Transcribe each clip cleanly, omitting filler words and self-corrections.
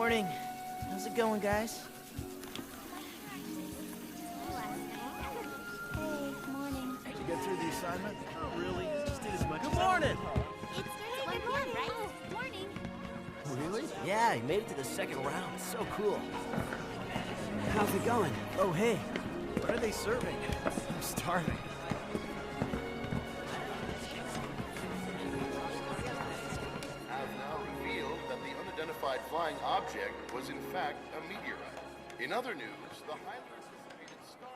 Morning. How's it going, guys? Hey, morning. Did you get through the assignment? Oh, really? Just did as much. Good morning! It's starting at 1 p.m., right? Morning. Really? Yeah, he made it to the second round. It's so cool. How's it going? Oh, hey. What are they serving? I'm starving. Have now revealed that the unidentified flying object was in fact a meteorite. In other news, the highly anticipated star...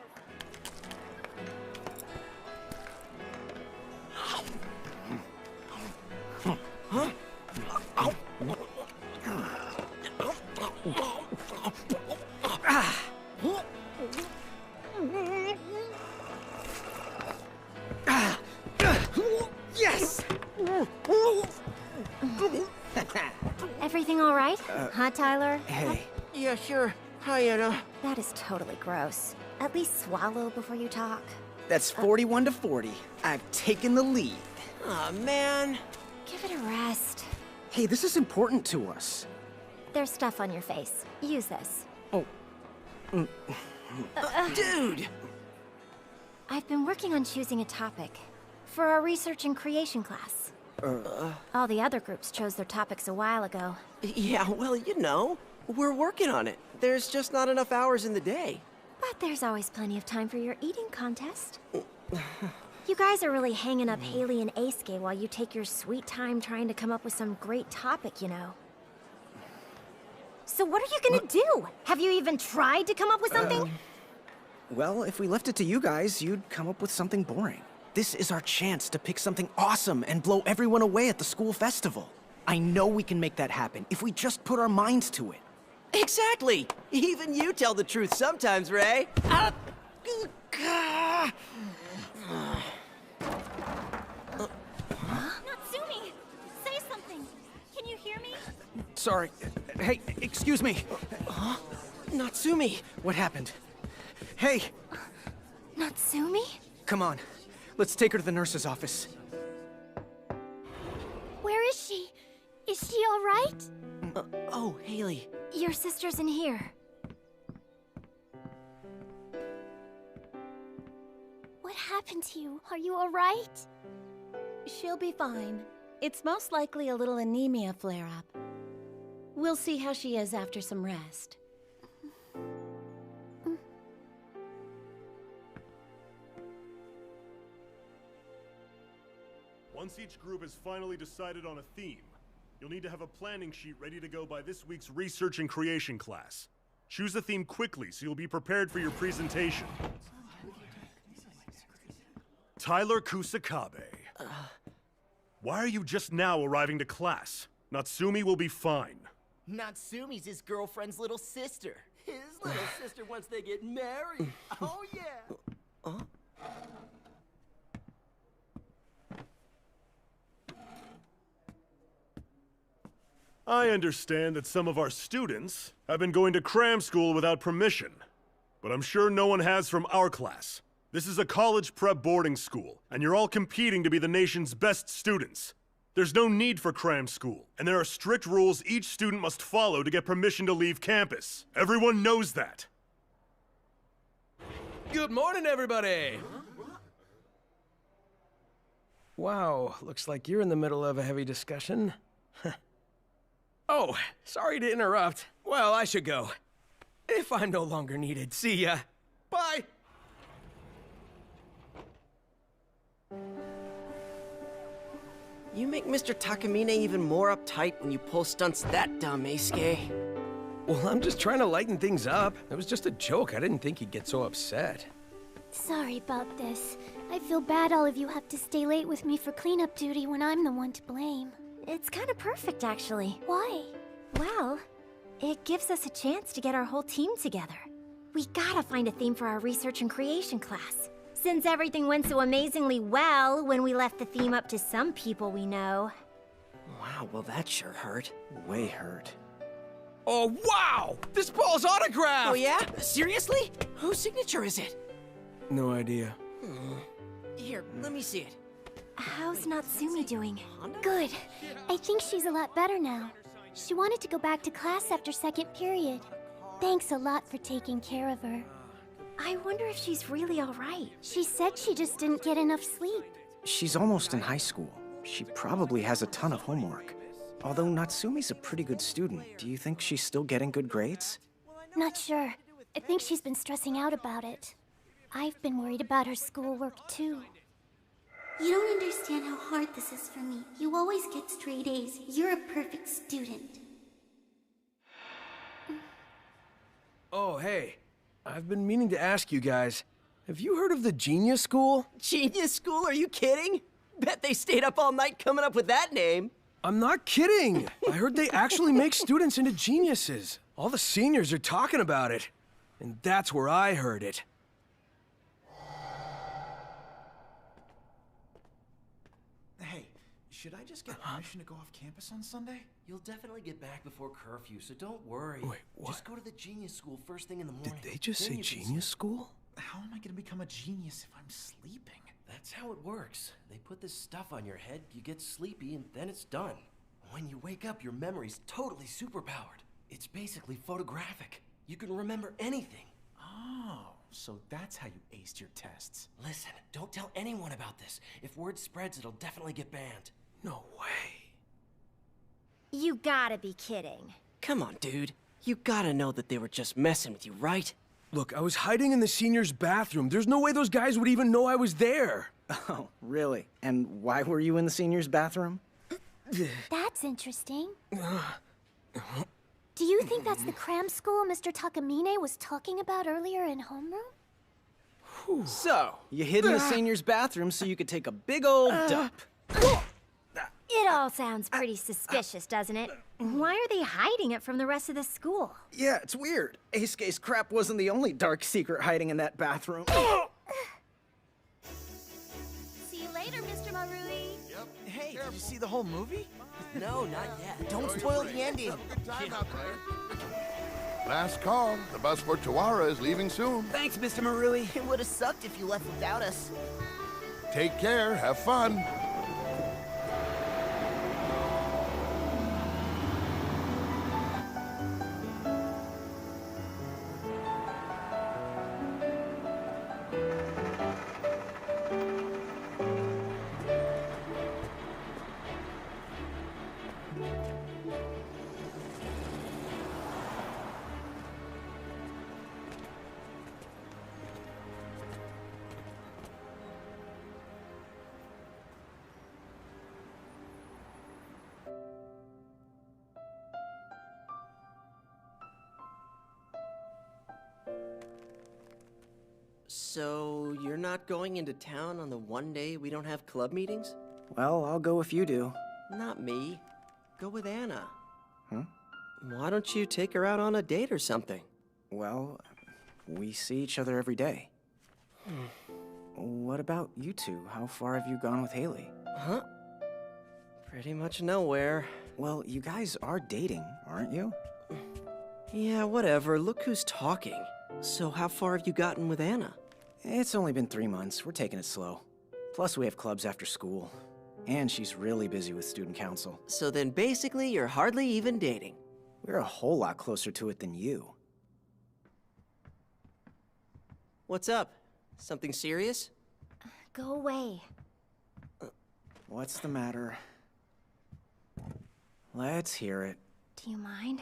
Yes! Everything all right? Huh, Tyler? Hey. Yeah, sure. Hi, Anna. That is totally gross. At least swallow before you talk. That's 41 to 40. I've taken the lead. Aw, man. Give it a rest. Hey, this is important to us. There's stuff on your face. Use this. Oh. Dude! I've been working on choosing a topic for our research and creation class. All the other groups chose their topics a while ago. Yeah, well, you know, we're working on it. There's just not enough hours in the day. But there's always plenty of time for your eating contest. You guys are really hanging up Haley and Aisuke while you take your sweet time trying to come up with some great topic, you know. So what are you gonna do? Have you even tried to come up with something? Well, if we left it to you guys, you'd come up with something boring. This is our chance to pick something awesome and blow everyone away at the school festival. I know we can make that happen if we just put our minds to it. Exactly! Even you tell the truth sometimes, Ray. Natsumi! Say something! Can you hear me? Sorry. Hey, excuse me. Natsumi! What happened? Hey, Natsumi? come on. Let's take her to the nurse's office. Where is she? Is she all right? Oh, Haley. Your sister's in here. What happened to you? Are you all right? She'll be fine. It's most likely a little anemia flare-up. We'll see how she is after some rest. Once each group has finally decided on a theme, you'll need to have a planning sheet ready to go by this week's research and creation class. Choose a theme quickly so you'll be prepared for your presentation. Tyler Kusakabe. Why are you just now arriving to class? Natsumi will be fine. Natsumi's his girlfriend's little sister. His little sister once they get married. Oh, yeah. I understand that some of our students have been going to cram school without permission, but I'm sure no one has from our class. This is a college prep boarding school, and you're all competing to be the nation's best students. There's no need for cram school, and there are strict rules each student must follow to get permission to leave campus. Everyone knows that. Good morning, everybody! Wow, looks like you're in the middle of a heavy discussion. Oh, sorry to interrupt. Well, I should go. If I'm no longer needed. See ya. Bye! You make Mr. Takamine even more uptight when you pull stunts that dumb, Aisuke. Well, I'm just trying to lighten things up. It was just a joke. I didn't think he'd get so upset. Sorry about this. I feel bad all of you have to stay late with me for cleanup duty when I'm the one to blame. It's kind of perfect, actually. Why? Well, it gives us a chance to get our whole team together. We gotta find a theme for our research and creation class. Since everything went so amazingly well when we left the theme up to some people we know. Wow, well that sure hurt. Way hurt. Oh, wow! This ball's autographed! Oh yeah? Seriously? Whose signature is it? No idea. Here, let me see it. How's Natsumi doing? Good. I think she's a lot better now. She wanted to go back to class after second period. Thanks a lot for taking care of her. I wonder if she's really alright. She said she just didn't get enough sleep. She's almost in high school. She probably has a ton of homework. Although Natsumi's a pretty good student, do you think she's still getting good grades? Not sure. I think she's been stressing out about it. I've been worried about her schoolwork too. You don't understand how hard this is for me. You always get straight A's. You're a perfect student. Oh, hey. I've been meaning to ask you guys, have you heard of the Genius School? Genius School? Are you kidding? Bet they stayed up all night coming up with that name. I'm not kidding. I heard they actually make students into geniuses. All the seniors are talking about it. And that's where I heard it. Hey, should I just get permission to go off campus on Sunday? You'll definitely get back before curfew, so don't worry. Wait, what? Just go to the Genius School first thing in the morning. Did they just Then say you can Genius sleep. School? How am I gonna become a genius if I'm sleeping? That's how it works. They put this stuff on your head, you get sleepy, and then it's done. When you wake up, your memory's totally superpowered. It's basically photographic. You can remember anything. Oh, so that's how you aced your tests. Listen, don't tell anyone about this. If word spreads, it'll definitely get banned. No way. You gotta be kidding. Come on, dude. You gotta know that they were just messing with you, right? Look, I was hiding in the seniors' bathroom. There's no way those guys would even know I was there. Oh, really? And why were you in the seniors' bathroom? That's interesting. Do you think that's the cram school Mr. Takamine was talking about earlier in homeroom? So, you hid in the seniors' bathroom so you could take a big old dump. It all sounds pretty suspicious, doesn't it? Why are they hiding it from the rest of the school? Yeah, it's weird. Eisuke's crap wasn't the only dark secret hiding in that bathroom. See you later, Mr. Marui. Hey, did you see the whole movie? No, not yet. Don't spoil the ending. Last call. The bus for Tawara is leaving soon. Thanks, Mr. Marui. It would have sucked if you left without us. Take care. Have fun. So, you're not going into town on the one day we don't have club meetings? Well, I'll go if you do. Not me. Go with Anna. Huh? Why don't you take her out on a date or something? Well, we see each other every day. What about you two? How far have you gone with Haley? Huh? Pretty much nowhere. Well, you guys are dating, aren't you? Yeah, whatever. Look who's talking. So how far have you gotten with Anna? It's only been 3 months. We're taking it slow. Plus, we have clubs after school. And she's really busy with student council. So then basically you're hardly even dating. We're a whole lot closer to it than you. What's up? Something serious? Go away. What's the matter? Let's hear it. Do you mind?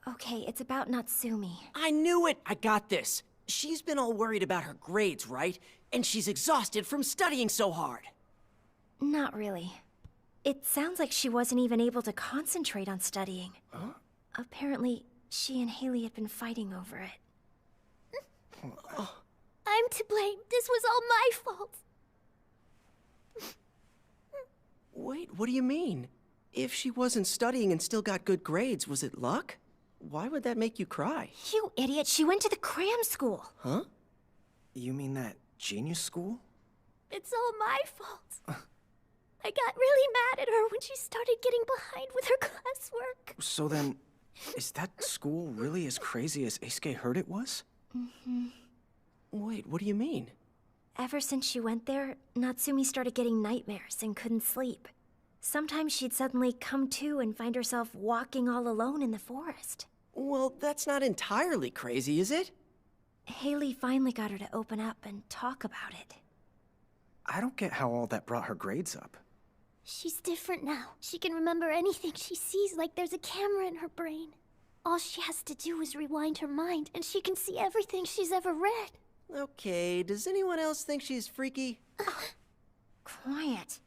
Okay, it's about Natsumi. I knew it! I got this. She's been all worried about her grades, right? And she's exhausted from studying so hard. Not really. It sounds like she wasn't even able to concentrate on studying. Huh? Apparently, she and Haley had been fighting over it. I'm to blame. This was all my fault. Wait, what do you mean? If she wasn't studying and still got good grades, was it luck? Why would that make you cry? You idiot, she went to the cram school. Huh? You mean that genius school? It's all my fault. I got really mad at her when she started getting behind with her classwork. So then, is that school really as crazy as Eisuke heard it was? Mm-hmm. Wait, what do you mean? Ever since she went there, Natsumi started getting nightmares and couldn't sleep. Sometimes she'd suddenly come to and find herself walking all alone in the forest. Well, that's not entirely crazy, is it? Haley finally got her to open up and talk about it. I don't get how all that brought her grades up. She's different now. She can remember anything she sees like there's a camera in her brain. All she has to do is rewind her mind, and she can see everything she's ever read. Okay, does anyone else think she's freaky? Quiet.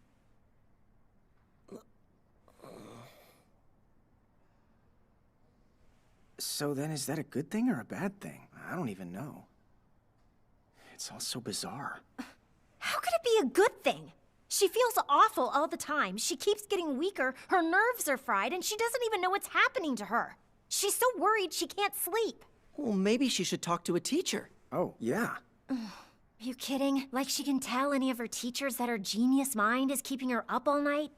So then is that a good thing or a bad thing? I don't even know. It's all so bizarre. How could it be a good thing? She feels awful all the time. She keeps getting weaker, her nerves are fried, and she doesn't even know what's happening to her. She's so worried she can't sleep. Well, maybe she should talk to a teacher. Oh, yeah. Are you kidding? Like she can tell any of her teachers that her genius mind is keeping her up all night?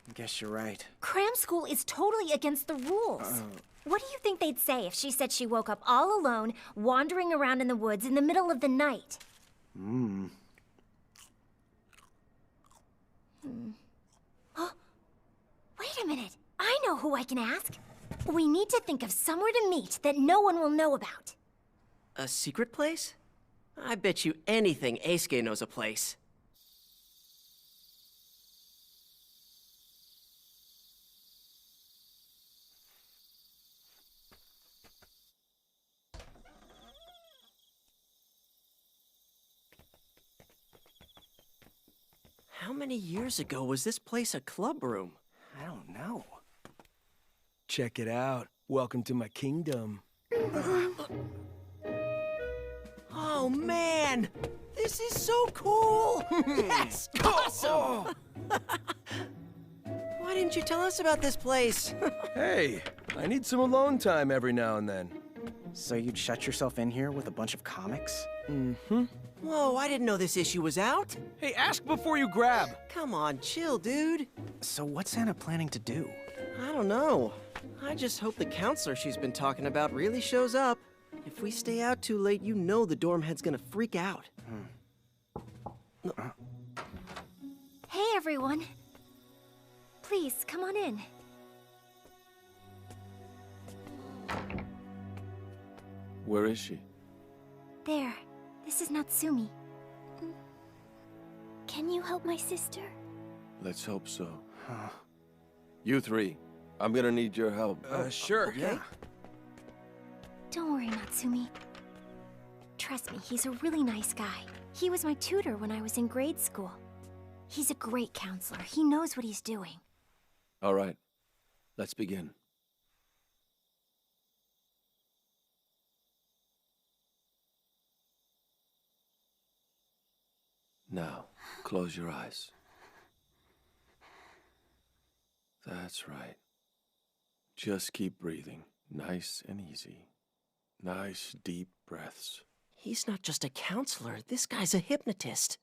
I guess you're right. Cram school is totally against the rules. What do you think they'd say if she said she woke up all alone, wandering around in the woods in the middle of the night? Wait a minute. I know who I can ask. We need to think of somewhere to meet that no one will know about. A secret place? I bet you anything Eisuke knows a place. How many years ago was this place a club room? I don't know. Check it out. Welcome to my kingdom. Oh man! This is so cool! Yes! Awesome! Why didn't you tell us about this place? Hey, I need some alone time every now and then. So you'd shut yourself in here with a bunch of comics? Whoa, I didn't know this issue was out. Hey, ask before you grab. Come on, chill, dude. So what's Anna planning to do? I don't know. I just hope the counselor she's been talking about really shows up. If we stay out too late, you know the dorm head's gonna freak out. Hey, everyone. Please, come on in. Where is she? There. This is Natsumi. Can you help my sister? Let's hope so. You three, I'm gonna need your help. Sure, yeah. Don't worry, Natsumi. Trust me, he's a really nice guy. He was my tutor when I was in grade school. He's a great counselor. He knows what he's doing. All right, let's begin. Now, close your eyes. That's right. Just keep breathing, nice and easy. Nice, deep breaths. He's not just a counselor, this guy's a hypnotist.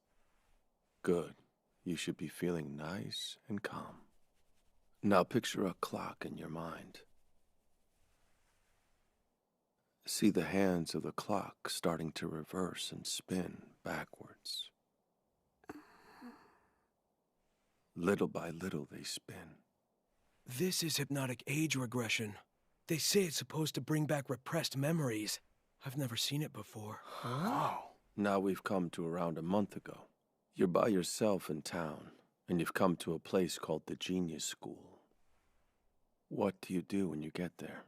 Good. You should be feeling nice and calm. Now picture a clock in your mind. See the hands of the clock starting to reverse and spin backwards. Little by little they spin. This is hypnotic age regression. They say it's supposed to bring back repressed memories. I've never seen it before. Now we've come to around a month ago. You're by yourself in town, and you've come to a place called the Genius School. What do you do when you get there?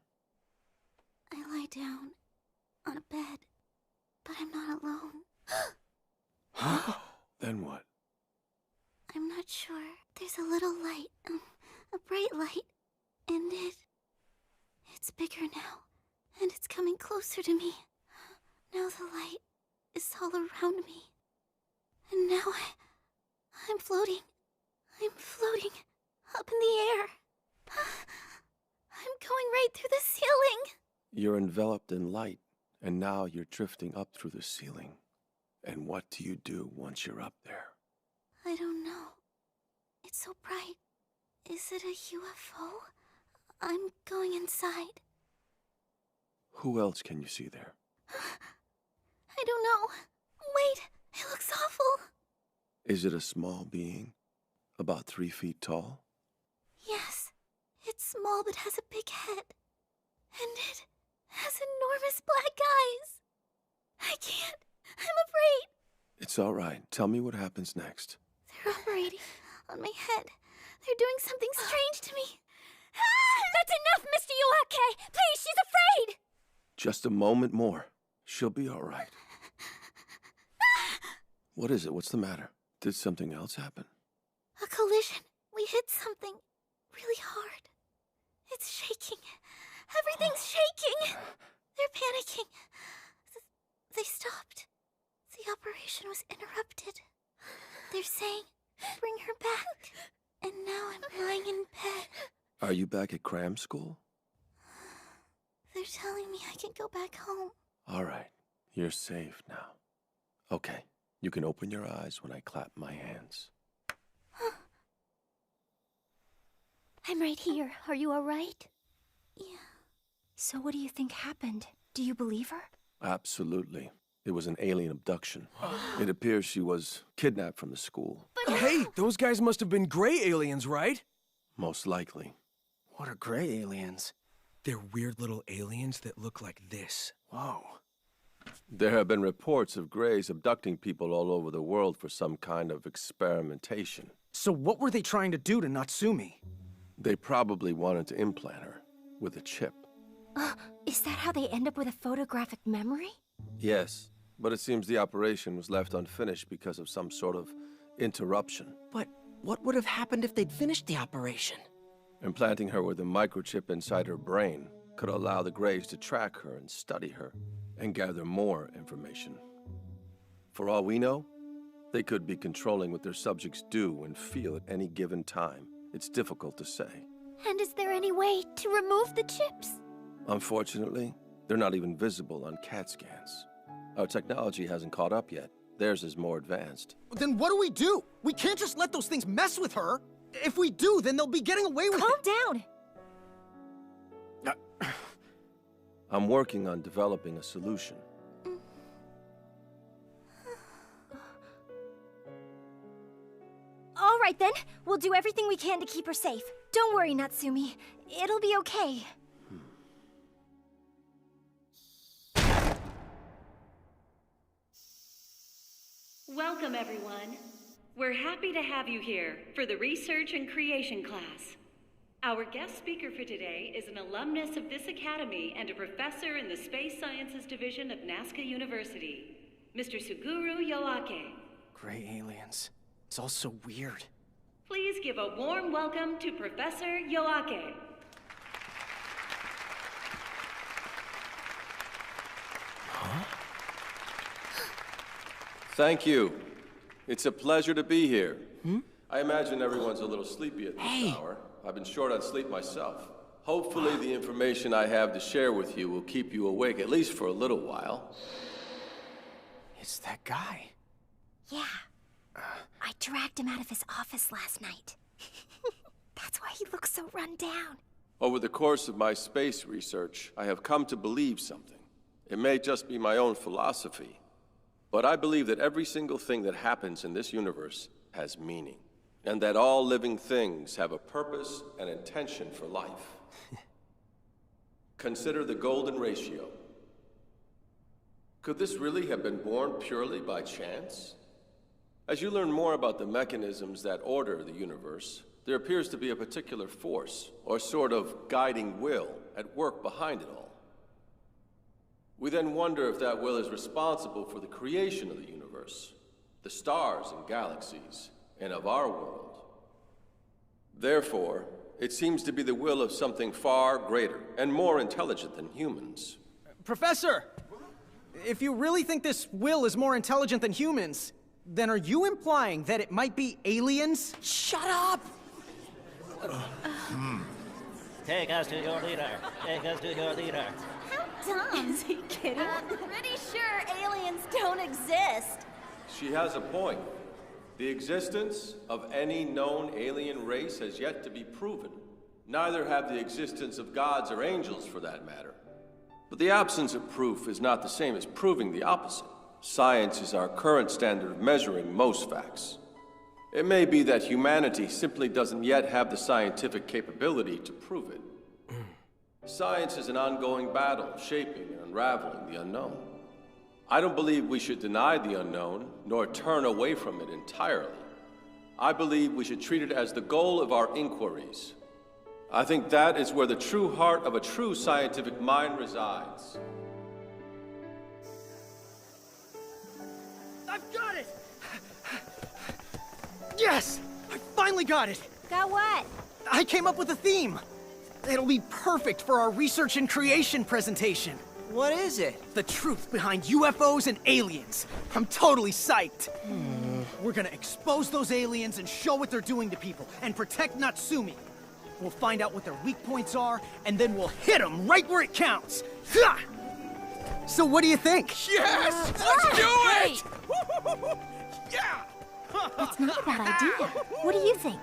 I lie down on a bed, but I'm not alone. Then what? I'm not sure. There's a little light, a bright light, and it's bigger now, and it's coming closer to me. Now the light is all around me, and now I'm floating. I'm floating up in the air. I'm going right through the ceiling. You're enveloped in light, and now you're drifting up through the ceiling. And what do you do once you're up there? I don't know. It's so bright. Is it a UFO? I'm going inside. Who else can you see there? I don't know. Wait, it looks awful. Is it a small being? About 3 feet tall? Yes. It's small but has a big head. And it has enormous black eyes. I can't. I'm afraid. It's all right. Tell me what happens next. They're operating on my head. They're doing something strange to me. That's enough, Mr. Yuake! Please, she's afraid! Just a moment more. She'll be all right. What is it? What's the matter? Did something else happen? A collision. We hit something really hard. It's shaking. Everything's shaking. They're panicking. They stopped. The operation was interrupted. They're saying, bring her back. And now I'm lying in bed. Are you back at cram school? They're telling me I can go back home. All right. You're safe now. Okay. You can open your eyes when I clap my hands. I'm right here. Are you all right? Yeah. So what do you think happened? Do you believe her? Absolutely. It was an alien abduction. It appears she was kidnapped from the school. Hey, those guys must have been gray aliens, right? Most likely. What are gray aliens? They're weird little aliens that look like this. Whoa. There have been reports of Greys abducting people all over the world for some kind of experimentation. So what were they trying to do to Natsumi? They probably wanted to implant her with a chip. Is that how they end up with a photographic memory? Yes, but it seems the operation was left unfinished because of some sort of interruption. But what would have happened if they'd finished the operation? Implanting her with a microchip inside her brain could allow the Greys to track her and study her and gather more information. For all we know, they could be controlling what their subjects do and feel at any given time. It's difficult to say. And is there any way to remove the chips? Unfortunately, they're not even visible on CAT scans. Our technology hasn't caught up yet. Theirs is more advanced. Then what do? We can't just let those things mess with her. If we do, then they'll be getting away with Calm it. down! I'm working on developing a solution. All right then, we'll do everything we can to keep her safe. Don't worry, Natsumi. It'll be okay. Welcome, everyone. We're happy to have you here for the Research and Creation class. Our guest speaker for today is an alumnus of this academy and a professor in the Space Sciences Division of Nazca University, Mr. Suguru Yoake. Gray aliens. It's all so weird. Please give a warm welcome to Professor Yoake. Thank you. It's a pleasure to be here. I imagine everyone's a little sleepy at this hour. I've been short on sleep myself. Hopefully the information I have to share with you will keep you awake, at least for a little while. It's that guy. Yeah. I dragged him out of his office last night. That's why he looks so run down. Over the course of my space research, I have come to believe something. It may just be my own philosophy, but I believe that every single thing that happens in this universe has meaning, and that all living things have a purpose and intention for life. Consider the golden ratio. Could this really have been born purely by chance? As you learn more about the mechanisms that order the universe, there appears to be a particular force, or sort of guiding will, at work behind it all. We then wonder if that will is responsible for the creation of the universe, the stars and galaxies, and of our world. Therefore, it seems to be the will of something far greater and more intelligent than humans. Professor! If you really think this will is more intelligent than humans, then are you implying that it might be aliens? Shut up! Take us to your leader. Take us to your leader. How dumb. Is he kidding? I'm pretty sure aliens don't exist. She has a point. The existence of any known alien race has yet to be proven. Neither have the existence of gods or angels, for that matter. But the absence of proof is not the same as proving the opposite. Science is our current standard of measuring most facts. It may be that humanity simply doesn't yet have the scientific capability to prove it. Science is an ongoing battle, shaping and unraveling the unknown. I don't believe we should deny the unknown, nor turn away from it entirely. I believe we should treat it as the goal of our inquiries. I think that is where the true heart of a true scientific mind resides. I've got it! Yes! I finally got it! Got what? I came up with a theme! It'll be perfect for our research and creation presentation. What is it? The truth behind UFOs and aliens. I'm totally psyched. We're gonna expose those aliens and show what they're doing to people, and protect Natsumi. We'll find out what their weak points are, and then we'll hit them right where it counts. Ha! So what do you think? Yes! Let's do it! Yeah! It's not a bad idea. What do you think?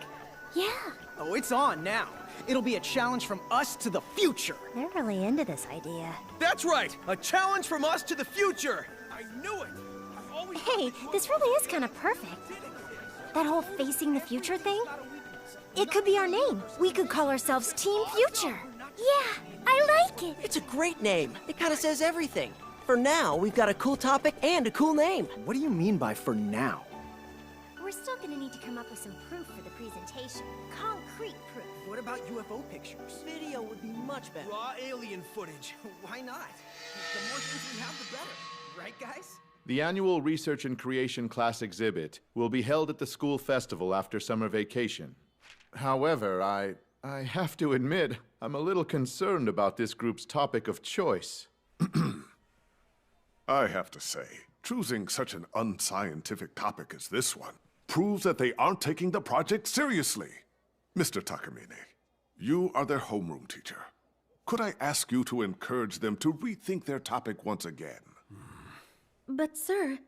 Yeah. Oh, it's on now. It'll be a challenge from us to the future. They're really into this idea. That's right! A challenge from us to the future! I knew it! Hey, this really is kind of perfect. That whole facing the future thing? It could be our name. We could call ourselves Team Future. Yeah, I like it. It's a great name. It kind of says everything. For now, we've got a cool topic and a cool name. What do you mean by for now? We're still gonna need to come up with some proof for the presentation. Concrete proof. What about UFO pictures? Video would be much better. Raw alien footage. Why not? The more things we have, the better. Right, guys? The annual Research and Creation class exhibit will be held at the school festival after summer vacation. However, I have to admit, I'm a little concerned about this group's topic of choice. I have to say, choosing such an unscientific topic as this one proves that they aren't taking the project seriously. Mr. Takamine, you are their homeroom teacher. Could I ask you to encourage them to rethink their topic once again? But sir,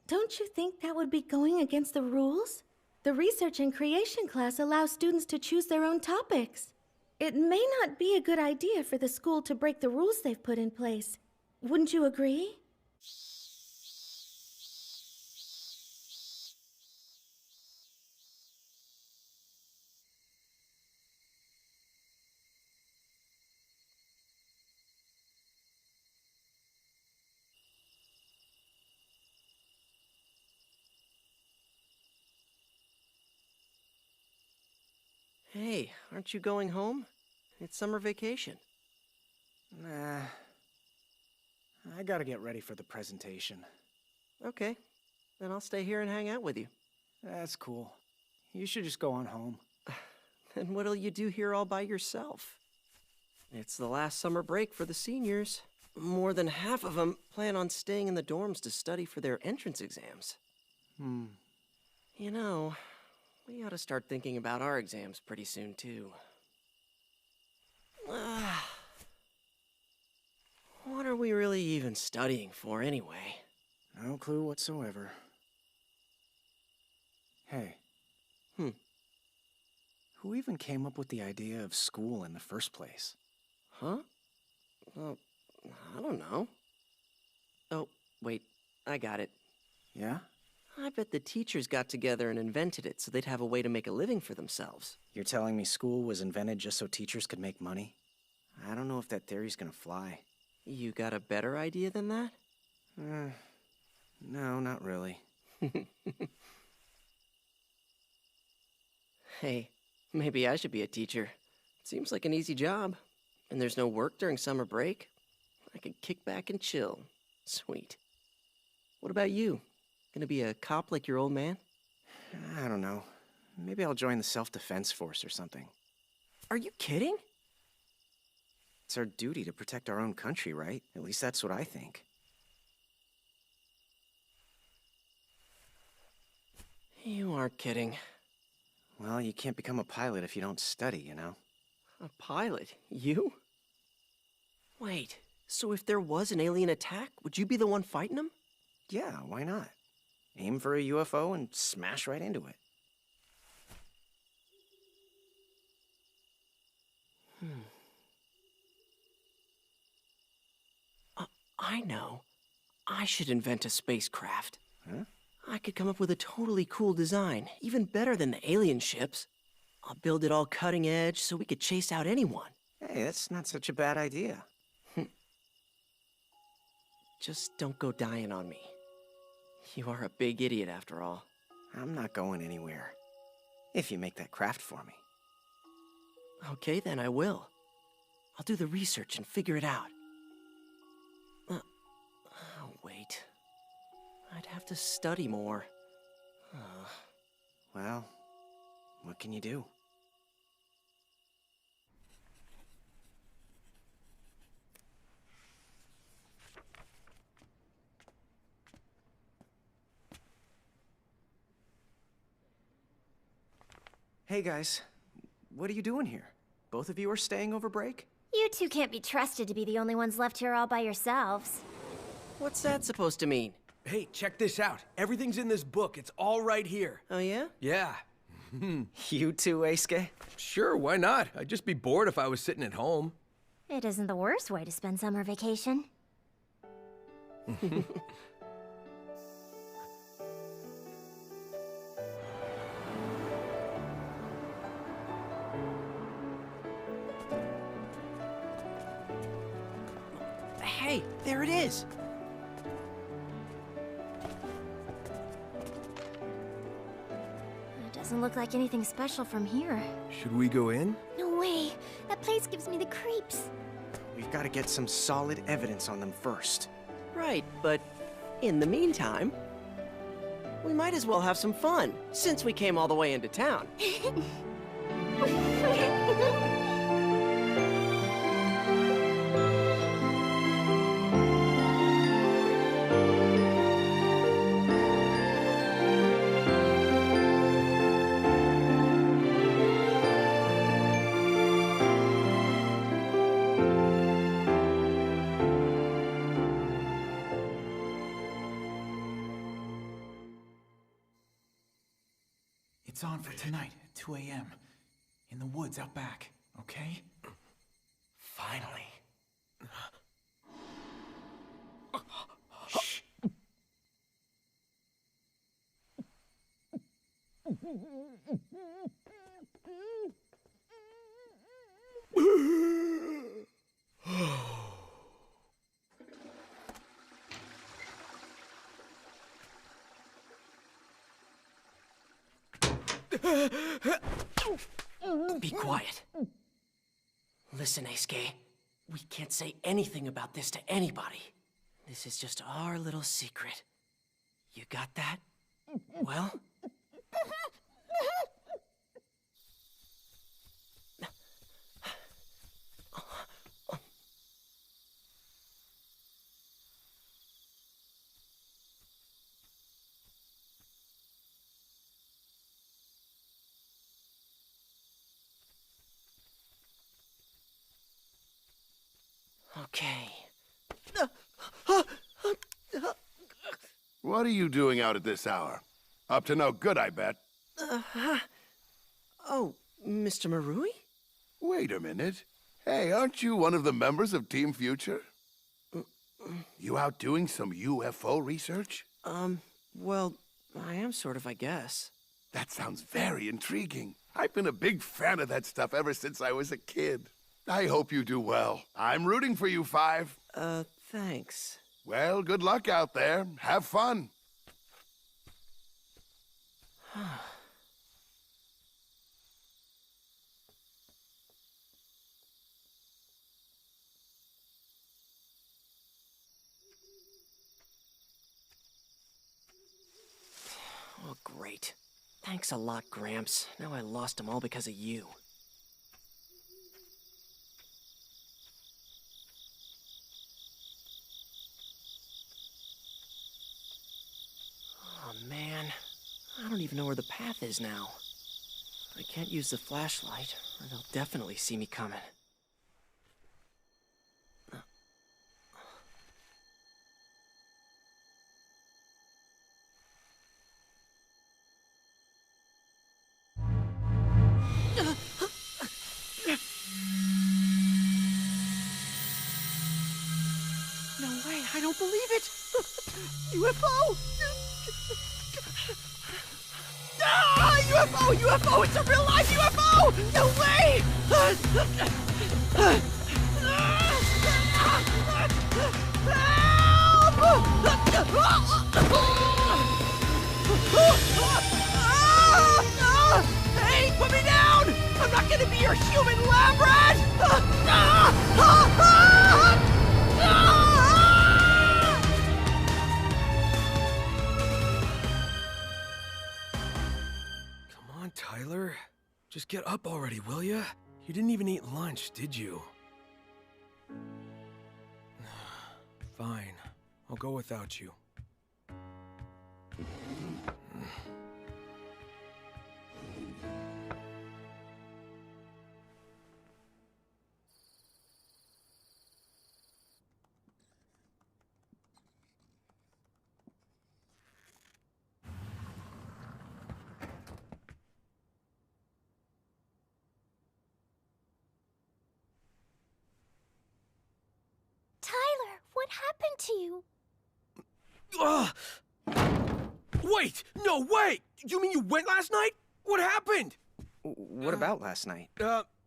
don't you think that would be going against the rules? The research and creation class allows students to choose their own topics. It may not be a good idea for the school to break the rules they've put in place. Wouldn't you agree? Hey, aren't you going home? It's summer vacation. Nah. I gotta get ready for the presentation. Okay, then I'll stay here and hang out with you. That's cool. You should just go on home. Then what'll you do here all by yourself? It's the last summer break for the seniors. More than half of them plan on staying in the dorms to study for their entrance exams. You know, we ought to start thinking about our exams pretty soon, too. What are we really even studying for, anyway? No clue whatsoever. Hey. Who even came up with the idea of school in the first place? Huh? Well, I don't know. Oh, wait, I got it. Yeah? I bet the teachers got together and invented it so they'd have a way to make a living for themselves. You're telling me school was invented just so teachers could make money? I don't know if that theory's gonna fly. You got a better idea than that? No, not really. Hey, maybe I should be a teacher. Seems like an easy job. And there's no work during summer break. I could kick back and chill. Sweet. What about you? Gonna be a cop like your old man? I don't know. Maybe I'll join the self-defense force or something. Are you kidding? It's our duty to protect our own country, right? At least that's what I think. You aren't kidding. Well, you can't become a pilot if you don't study, you know? A pilot? You? Wait, so if there was an alien attack, would you be the one fighting them? Yeah, why not? Aim for a UFO and smash right into it. I know. I should invent a spacecraft. Huh? I could come up with a totally cool design, even better than the alien ships. I'll build it all cutting edge so we could chase out anyone. Hey, that's not such a bad idea. Just don't go dying on me. You are a big idiot after all. I'm not going anywhere. If you make that craft for me. Okay, then I will. I'll do the research and figure it out. Oh, wait. I'd have to study more. Well, what can you do? Hey guys, what are you doing here? Both of you are staying over break? You two can't be trusted to be the only ones left here all by yourselves. What's that supposed to mean? Hey, check this out. Everything's in this book. It's all right here. Oh, yeah? Yeah. You too, Eisuke? Sure, why not? I'd just be bored if I was sitting at home. It isn't the worst way to spend summer vacation. Hey, there it is! It doesn't look like anything special from here. Should we go in? No way! That place gives me the creeps. We've got to get some solid evidence on them first. Right, but in the meantime, we might as well have some fun, since we came all the way into town. It's on for tonight at 2 a.m. in the woods out back, okay? Finally. Shh. Be quiet. Listen, Eisuke. We can't say anything about this to anybody. This is just our little secret. You got that? Well? Okay. What are you doing out at this hour? Up to no good, I bet. Oh, Mr. Marui? Wait a minute. Hey, aren't you one of the members of Team Future? You out doing some UFO research? Well, I am sort of, I guess. That sounds very intriguing. I've been a big fan of that stuff ever since I was a kid. I hope you do well. I'm rooting for you, Five. Thanks. Well, good luck out there. Have fun. Oh, great. Thanks a lot, Gramps. Now I lost them all because of you. Oh, man. I don't even know where the path is now. I can't use the flashlight, or they'll definitely see me coming. No way, I don't believe it! UFO! Ah! UFO! UFO! It's a real life UFO! No way! Hey, put me down! I'm not gonna be your human lab rat! Come on, Tyler. Just get up already, will ya? You didn't even eat lunch, did you? Fine. I'll go without you. Tyler, what happened to you? Wait! No, wait! You mean you went last night? What happened? What about last night?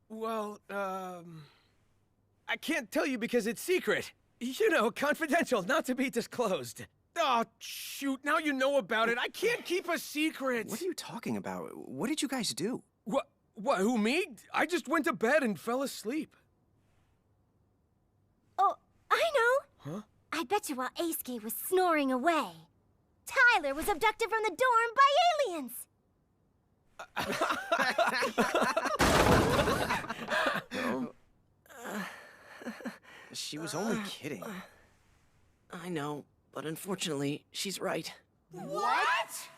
Well, I can't tell you because it's secret. You know, confidential, not to be disclosed. Oh, shoot, now you know about it. I can't keep a secret. What are you talking about? What did you guys do? What, who, me? I just went to bed and fell asleep. Oh, I know. Huh? I bet you while Ace was snoring away, Tyler was abducted from the dorm by aliens. She was only kidding. I know, but unfortunately, she's right. What?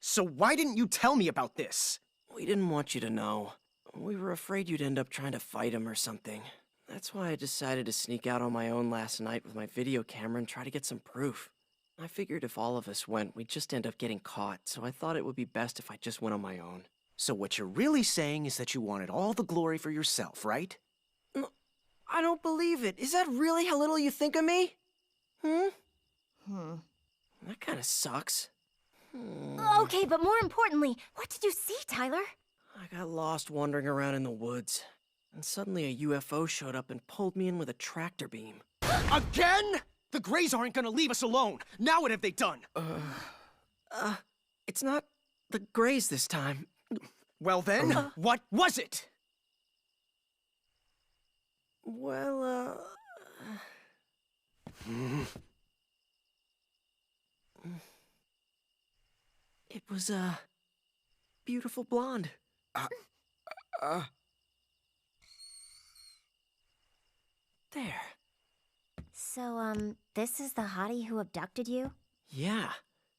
So why didn't you tell me about this? We didn't want you to know. We were afraid you'd end up trying to fight him or something. That's why I decided to sneak out on my own last night with my video camera and try to get some proof. I figured if all of us went, we'd just end up getting caught, so I thought it would be best if I just went on my own. So what you're really saying is that you wanted all the glory for yourself, right? No, I don't believe it. Is that really how little you think of me? That kind of sucks. Okay, but more importantly, what did you see, Tyler? I got lost wandering around in the woods, and suddenly a UFO showed up and pulled me in with a tractor beam. Again? The Greys aren't gonna leave us alone. Now what have they done? It's not the Greys this time. Well then, what was it? Well, it was a beautiful blonde. There. So, this is the hottie who abducted you? Yeah.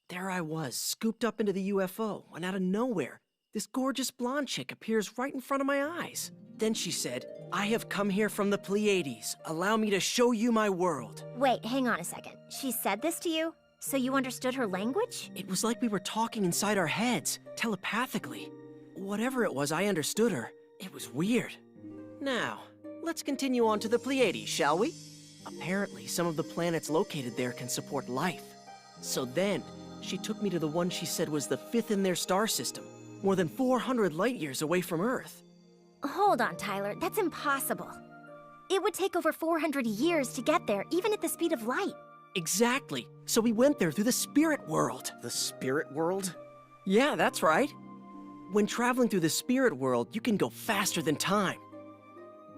There I was, scooped up into the UFO, and out of nowhere, this gorgeous blonde chick appears right in front of my eyes. Then she said, "I have come here from the Pleiades. Allow me to show you my world." Wait, hang on a second. She said this to you? So you understood her language? It was like we were talking inside our heads, telepathically. Whatever it was, I understood her. It was weird. Now, let's continue on to the Pleiades, shall we? Apparently, some of the planets located there can support life. So then, she took me to the one she said was the 5th in their star system, more than 400 light years away from Earth. Hold on, Tyler. That's impossible. It would take over 400 years to get there, even at the speed of light. Exactly. So we went there through the spirit world. The spirit world? Yeah, that's right. When traveling through the spirit world, you can go faster than time.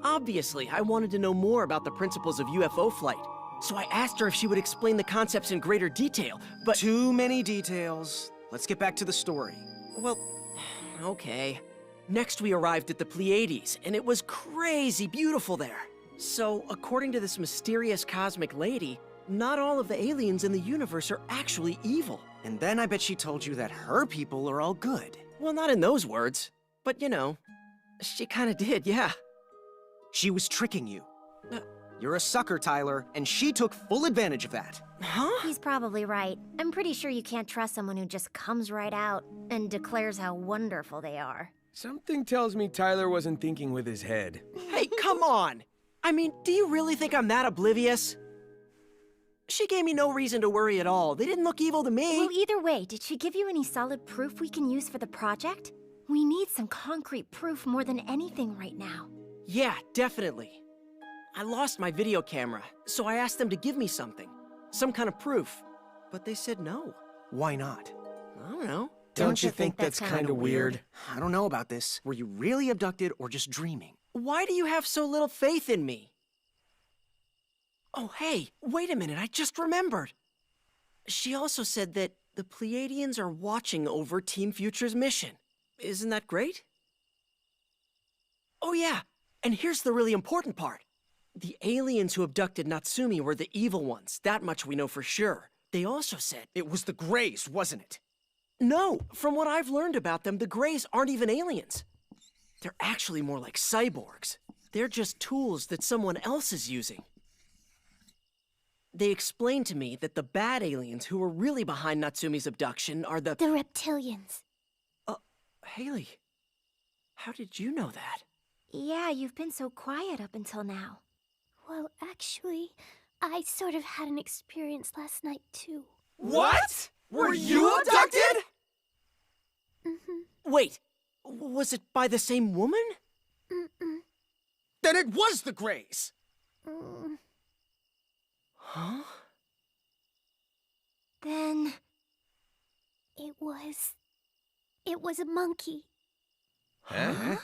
Obviously, I wanted to know more about the principles of UFO flight, so I asked her if she would explain the concepts in greater detail, but— Too many details. Let's get back to the story. Well, okay. Next we arrived at the Pleiades, and it was crazy beautiful there. So, according to this mysterious cosmic lady, not all of the aliens in the universe are actually evil. And then I bet she told you that her people are all good. Well, not in those words, but you know, she kinda did, yeah. She was tricking you. You're a sucker, Tyler, and she took full advantage of that. Huh? He's probably right. I'm pretty sure you can't trust someone who just comes right out and declares how wonderful they are. Something tells me Tyler wasn't thinking with his head. Hey, come on! I mean, do you really think I'm that oblivious? She gave me no reason to worry at all. They didn't look evil to me. Well, either way, did she give you any solid proof we can use for the project? We need some concrete proof more than anything right now. Yeah, definitely. I lost my video camera, so I asked them to give me something. Some kind of proof. But they said no. Why not? I don't know. Don't you think that's kind of weird? I don't know about this. Were you really abducted or just dreaming? Why do you have so little faith in me? Oh, hey, wait a minute, I just remembered. She also said that the Pleiadians are watching over Team Future's mission. Isn't that great? Oh yeah, and here's the really important part. The aliens who abducted Natsumi were the evil ones, that much we know for sure. They also said... It was the Greys, wasn't it? No, from what I've learned about them, the Greys aren't even aliens. They're actually more like cyborgs. They're just tools that someone else is using. They explained to me that the bad aliens who were really behind Natsumi's abduction are the reptilians. Haley, how did you know that? Yeah, you've been so quiet up until now. Well, actually, I sort of had an experience last night, too. What? Were you abducted? Mm-hmm. Wait, was it by the same woman? Mm-mm. Then it was the Greys! Huh? Then... It was a monkey. Huh?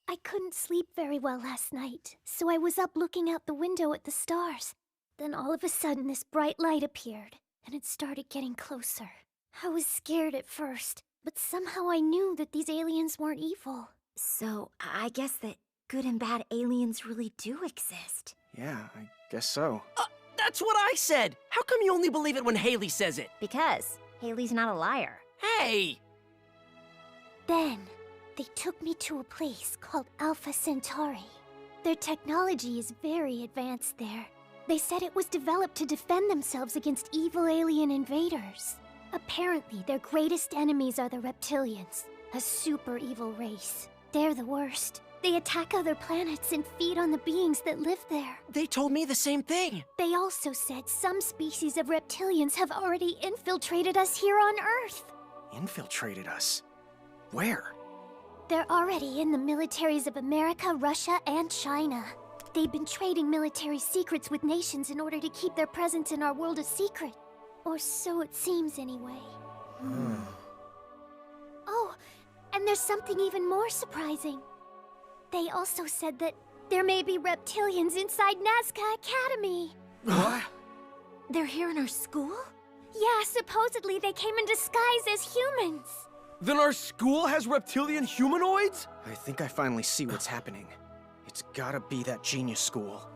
I couldn't sleep very well last night, so I was up looking out the window at the stars. Then all of a sudden this bright light appeared, and it started getting closer. I was scared at first, but somehow I knew that these aliens weren't evil. So, I guess that good and bad aliens really do exist. Yeah, I guess so. That's what I said! How come you only believe it when Haley says it? Because Haley's not a liar. Hey! Then, they took me to a place called Alpha Centauri. Their technology is very advanced there. They said it was developed to defend themselves against evil alien invaders. Apparently, their greatest enemies are the reptilians, a super evil race. They're the worst. They attack other planets and feed on the beings that live there. They told me the same thing. They also said some species of reptilians have already infiltrated us here on Earth. Infiltrated us? Where? They're already in the militaries of America, Russia, and China. They've been trading military secrets with nations in order to keep their presence in our world a secret. Or so it seems, anyway. Oh, and there's something even more surprising. They also said that there may be reptilians inside Nazca Academy. What? They're here in our school? Yeah, supposedly they came in disguise as humans. Then our school has reptilian humanoids? I think I finally see what's happening. It's gotta be that genius school.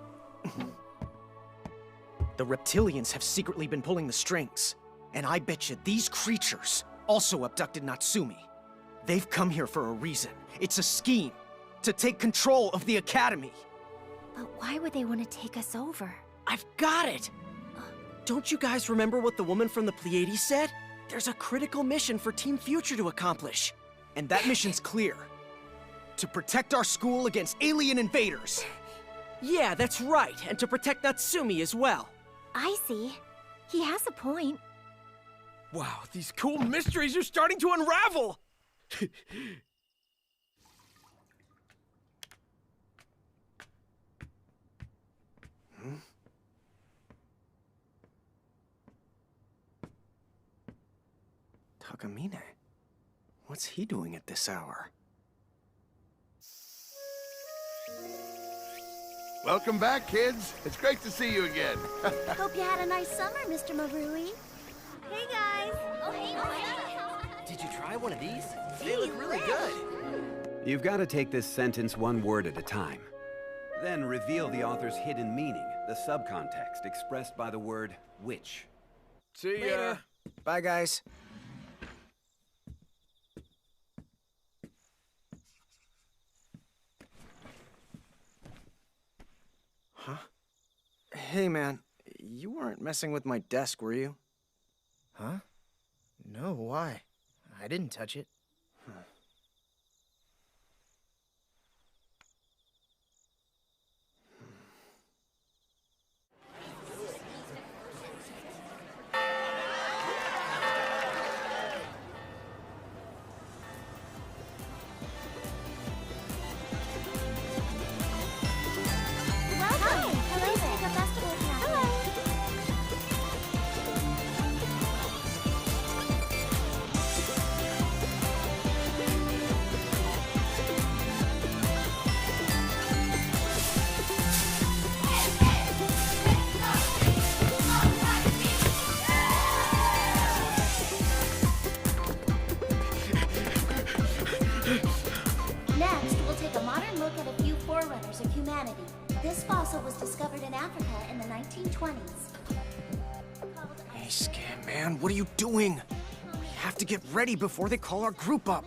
The reptilians have secretly been pulling the strings. And I bet you these creatures also abducted Natsumi. They've come here for a reason. It's a scheme to take control of the Academy. But why would they want to take us over? I've got it! Don't you guys remember what the woman from the Pleiades said? There's a critical mission for Team Future to accomplish. And that mission's clear. To protect our school against alien invaders. Yeah, that's right, and to protect Natsumi as well. I see. He has a point. Wow, these cool mysteries are starting to unravel! Takamine? What's he doing at this hour? Welcome back, kids. It's great to see you again. Hope you had a nice summer, Mr. Marui. Hey, guys. Oh, hey, Did you try one of these? They look really good. You've got to take this sentence one word at a time. Then reveal the author's hidden meaning, the subcontext expressed by the word witch. See ya. Later. Bye, guys. Huh? Hey, man. You weren't messing with my desk, were you? Huh? No, why? I didn't touch it. forerunners of humanity. This fossil was discovered in Africa in the 1920s. Hey, Scam Man, what are you doing? We have to get ready before they call our group up.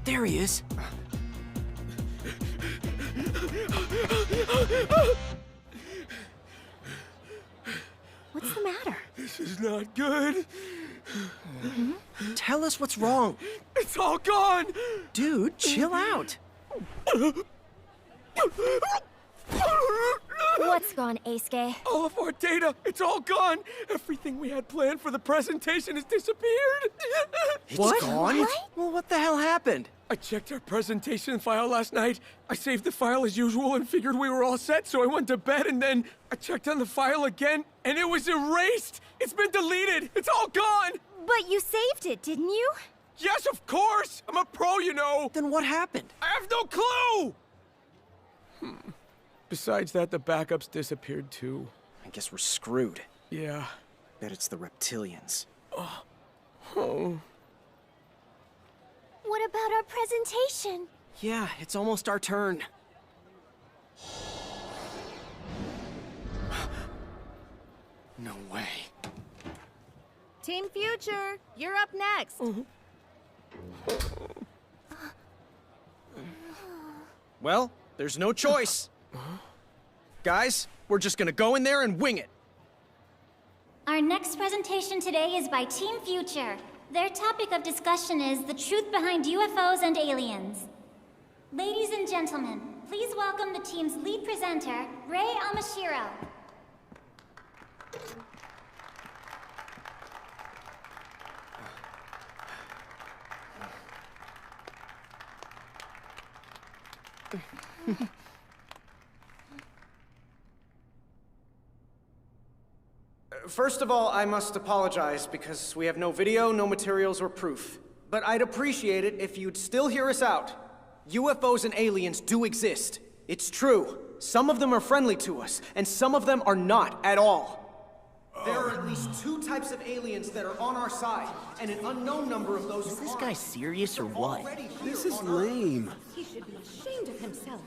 There he is. What's the matter? This is not good. Tell us what's wrong. It's all gone! Dude, chill out. What's gone, Eisuke? All of our data, it's all gone! Everything we had planned for the presentation has disappeared! It's gone? What? Well, what the hell happened? I checked our presentation file last night. I saved the file as usual and figured we were all set, so I went to bed and then I checked on the file again and it was erased! It's been deleted! It's all gone! But you saved it, didn't you? Yes, of course! I'm a pro, you know! Then what happened? I have no clue! Besides that, the backups disappeared too. I guess we're screwed. Yeah. Bet it's the reptilians. Oh. What about our presentation? Yeah, it's almost our turn. No way. Team Future, you're up next. Well, there's no choice. Guys, we're just gonna go in there and wing it. Our next presentation today is by Team Future. Their topic of discussion is the truth behind UFOs and aliens. Ladies and gentlemen, please welcome the team's lead presenter, Rei Amashiro. First of all, I must apologize because we have no video, no materials, or proof. But I'd appreciate it if you'd still hear us out. UFOs and aliens do exist. It's true. Some of them are friendly to us, and some of them are not at all. There are at least 2 types of aliens that are on our side, and an unknown number of those. Is this guy serious or what? This is lame. He should be ashamed of himself.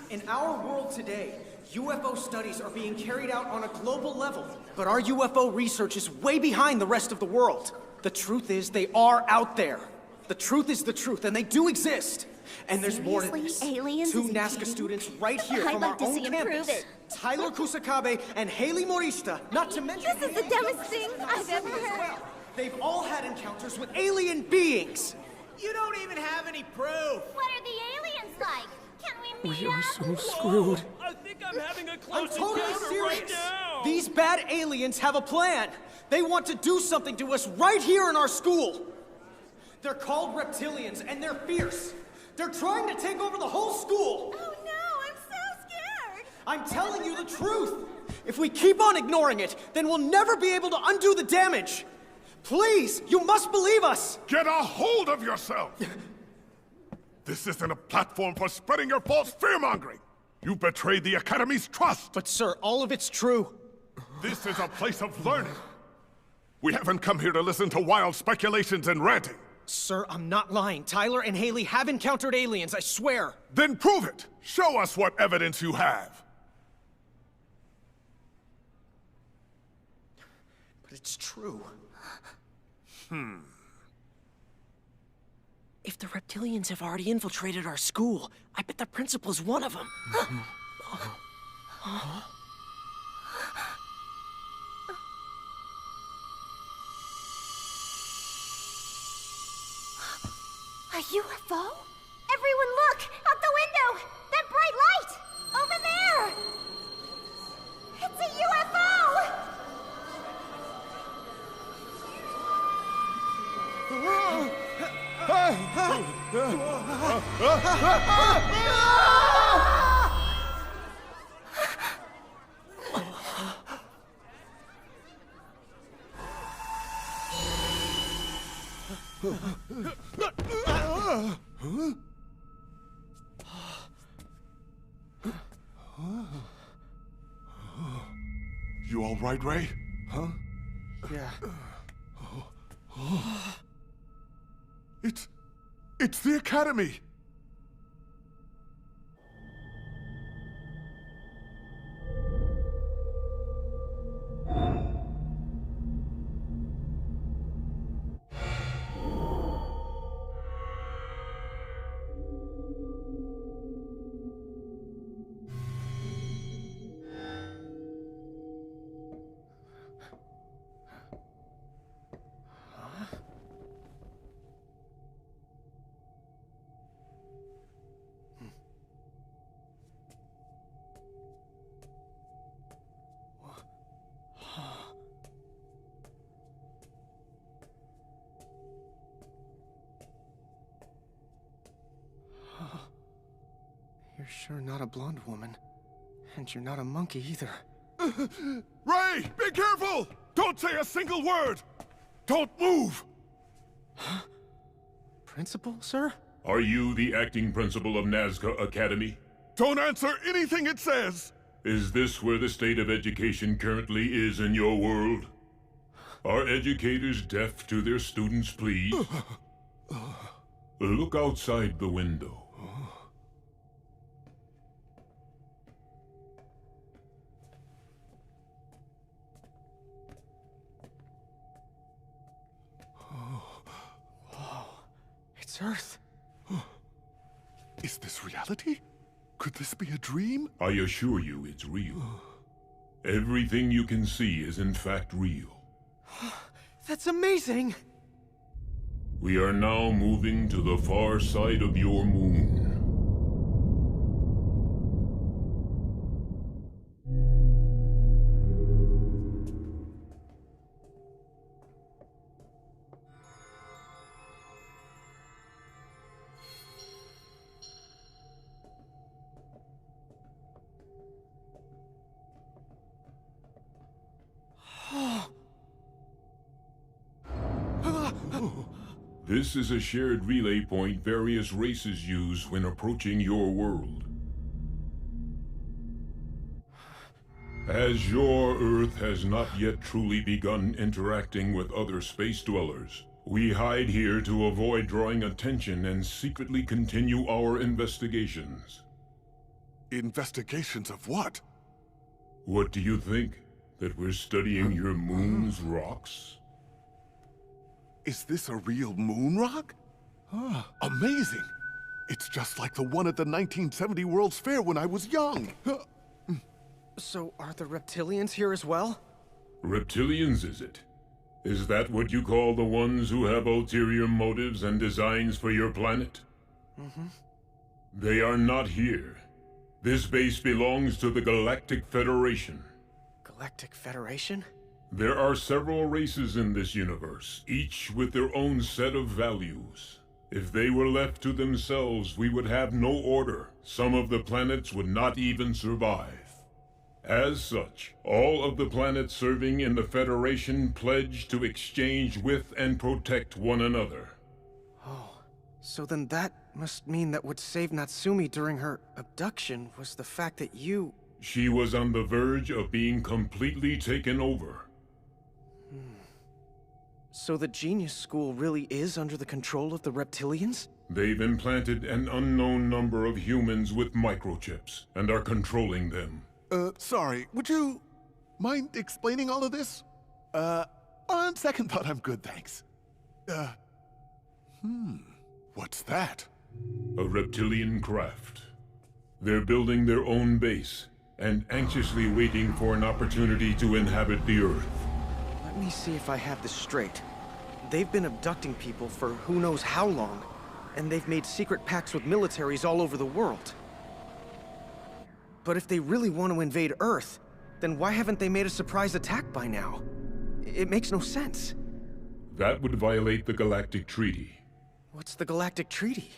In our world today, UFO studies are being carried out on a global level, but our UFO research is way behind the rest of the world. The truth is, they are out there. The truth is the truth, and they do exist. And there's more to this. Seriously? Aliens 2 is a Nazca game? students right here I'd from like our to own see him prove campus. it. Tyler Kusakabe and Haley Morishita, not to mention... This is the dumbest thing I've ever heard. They've all had encounters with alien beings. You don't even have any proof. What are the aliens like? Can we meet We are up? so screwed. I think I'm having a I'm close totally encounter serious. right now. These bad aliens have a plan. They want to do something to us right here in our school. They're called reptilians, and they're fierce. They're trying to take over the whole school. Oh no, I'm so scared. I'm telling you the truth. If we keep on ignoring it, then we'll never be able to undo the damage. Please, you must believe us. Get a hold of yourself! This isn't a platform for spreading your false fear-mongering! You betrayed the Academy's trust! But sir, all of it's true. This is a place of learning. We haven't come here to listen to wild speculations and ranting. Sir, I'm not lying. Tyler and Haley have encountered aliens, I swear. Then prove it! Show us what evidence you have! But it's true. If the reptilians have already infiltrated our school, I bet the principal's one of them. A UFO? Everyone look! Out the window! That bright light! Over there! It's a UFO! You all right, Ray? Huh? Yeah. It's the Academy! You're sure not a blonde woman. And you're not a monkey either. Ray! Be careful! Don't say a single word! Don't move! Huh? Principal, sir? Are you the acting principal of Nazca Academy? Don't answer anything it says! Is this where the state of education currently is in your world? Are educators deaf to their students' pleas? Look outside the window. It's Earth. Is this reality? Could this be a dream? I assure you it's real. Everything you can see is in fact real. That's amazing! We are now moving to the far side of your moon. This is a shared relay point various races use when approaching your world. As your Earth has not yet truly begun interacting with other space dwellers, we hide here to avoid drawing attention and secretly continue our investigations. Investigations of what? What do you think? That we're studying your moon's rocks? Is this a real moon rock? Amazing! It's just like the one at the 1970 World's Fair when I was young. So are the reptilians here as well? Reptilians, is it? Is that what you call the ones who have ulterior motives and designs for your planet? Mm-hmm. They are not here. This base belongs to the Galactic Federation. Galactic Federation? There are several races in this universe, each with their own set of values. If they were left to themselves, we would have no order. Some of the planets would not even survive. As such, all of the planets serving in the Federation pledge to exchange with and protect one another. Oh, so then that must mean that what saved Natsumi during her abduction was the fact that you... She was on the verge of being completely taken over. So the Genius School really is under the control of the reptilians? They've implanted an unknown number of humans with microchips, and are controlling them. Sorry, would you mind explaining all of this? On second thought, I'm good, thanks. What's that? A reptilian craft. They're building their own base, and anxiously waiting for an opportunity to inhabit the Earth. Let me see if I have this straight. They've been abducting people for who knows how long, and they've made secret pacts with militaries all over the world. But if they really want to invade Earth, then why haven't they made a surprise attack by now? It makes no sense. That would violate the Galactic Treaty. What's the Galactic Treaty?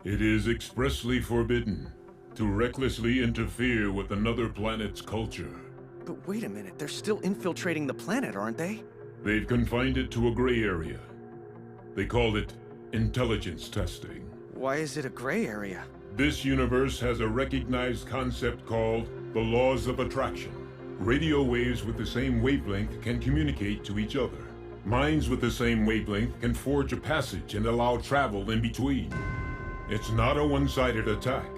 It is expressly forbidden to recklessly interfere with another planet's culture. But wait a minute, they're still infiltrating the planet, aren't they? They've confined it to a gray area. They call it intelligence testing. Why is it a gray area? This universe has a recognized concept called the laws of attraction. Radio waves with the same wavelength can communicate to each other. Minds with the same wavelength can forge a passage and allow travel in between. It's not a one-sided attack.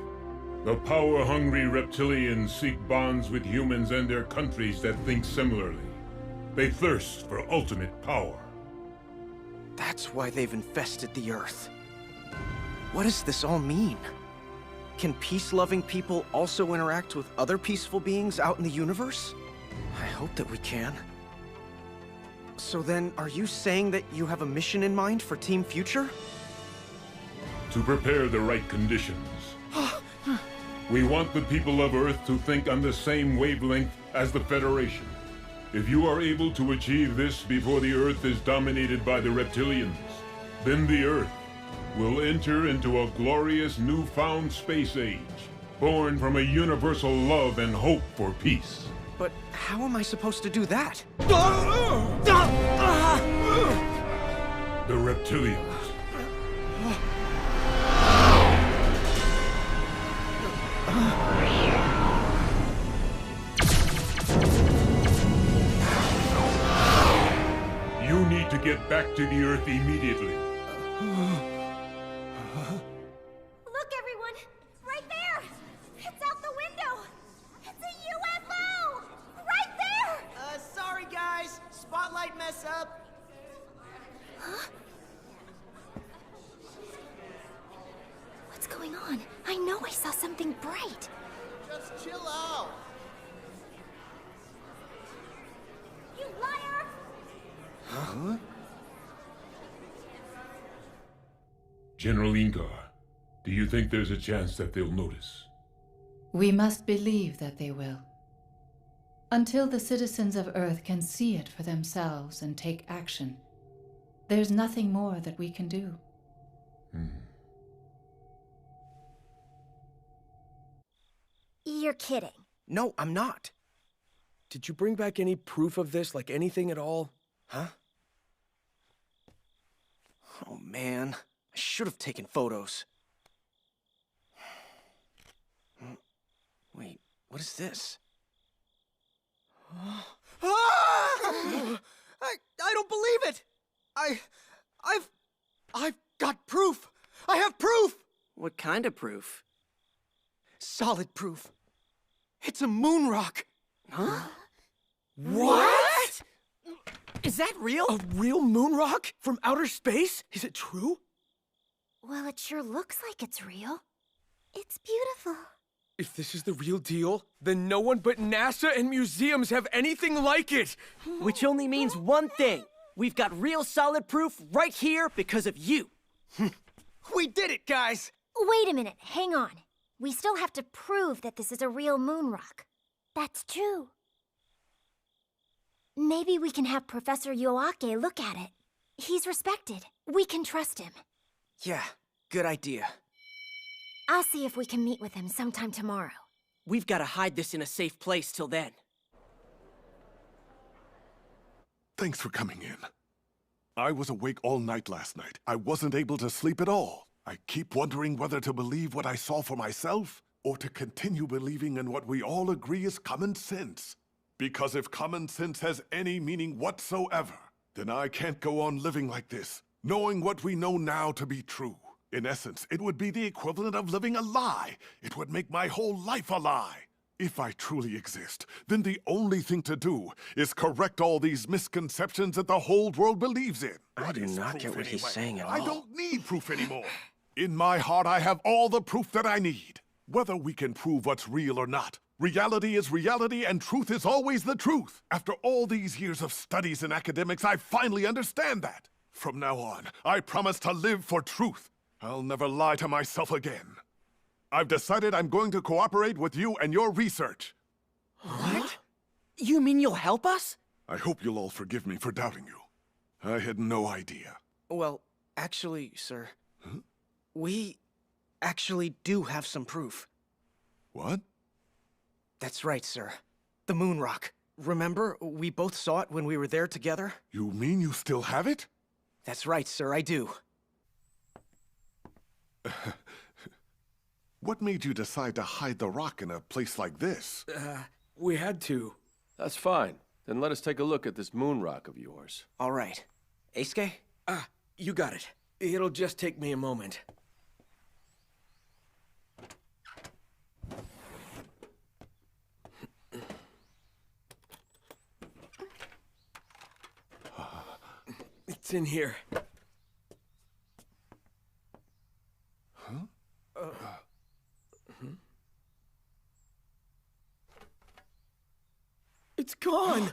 The power-hungry reptilians seek bonds with humans and their countries that think similarly. They thirst for ultimate power. That's why they've infested the Earth. What does this all mean? Can peace-loving people also interact with other peaceful beings out in the universe? I hope that we can. So then, are you saying that you have a mission in mind for Team Future? To prepare the right conditions. We want the people of Earth to think on the same wavelength as the Federation. If you are able to achieve this before the Earth is dominated by the reptilians, then the Earth will enter into a glorious newfound space age, born from a universal love and hope for peace. But how am I supposed to do that? The reptilians. You need to get back to the Earth immediately. Look, everyone! Right there! It's out the window! It's a UFO! Right there! Sorry guys. Spotlight mess up. Huh? What's going on? I know I saw something bright. Just chill out. You liar! Huh? General Ingar, do you think there's a chance that they'll notice? We must believe that they will. Until the citizens of Earth can see it for themselves and take action, there's nothing more that we can do. You're kidding. No, I'm not. Did you bring back any proof of this, like anything at all? Huh? Oh man, I should have taken photos. Wait, what is this? I don't believe it! I've got proof! I have proof! What kind of proof? Solid proof. It's a moon rock. Huh? What? Is that real? A real moon rock? From outer space? Is it true? Well, it sure looks like it's real. It's beautiful. If this is the real deal, then no one but NASA and museums have anything like it! Which only means one thing. We've got real solid proof right here because of you. We did it, guys! Wait a minute, hang on. We still have to prove that this is a real moon rock. That's true. Maybe we can have Professor Yoake look at it. He's respected. We can trust him. Yeah, good idea. I'll see if we can meet with him sometime tomorrow. We've got to hide this in a safe place till then. Thanks for coming in. I was awake all night last night. I wasn't able to sleep at all. I keep wondering whether to believe what I saw for myself, or to continue believing in what we all agree is common sense. Because if common sense has any meaning whatsoever, then I can't go on living like this, knowing what we know now to be true. In essence, it would be the equivalent of living a lie. It would make my whole life a lie. If I truly exist, then the only thing to do is correct all these misconceptions that the whole world believes in. I do not get what he's saying at all. I don't need proof anymore. In my heart, I have all the proof that I need. Whether we can prove what's real or not, reality is reality and truth is always the truth. After all these years of studies and academics, I finally understand that. From now on, I promise to live for truth. I'll never lie to myself again. I've decided I'm going to cooperate with you and your research. What? You mean you'll help us? I hope you'll all forgive me for doubting you. I had no idea. Well, actually, sir, we actually do have some proof. What? That's right, sir. The moon rock. Remember, we both saw it when we were there together? You mean you still have it? That's right, sir, I do. What made you decide to hide the rock in a place like this? We had to. That's fine. Then let us take a look at this moon rock of yours. All right. Eisuke? You got it. It'll just take me a moment. It's in here. It's gone!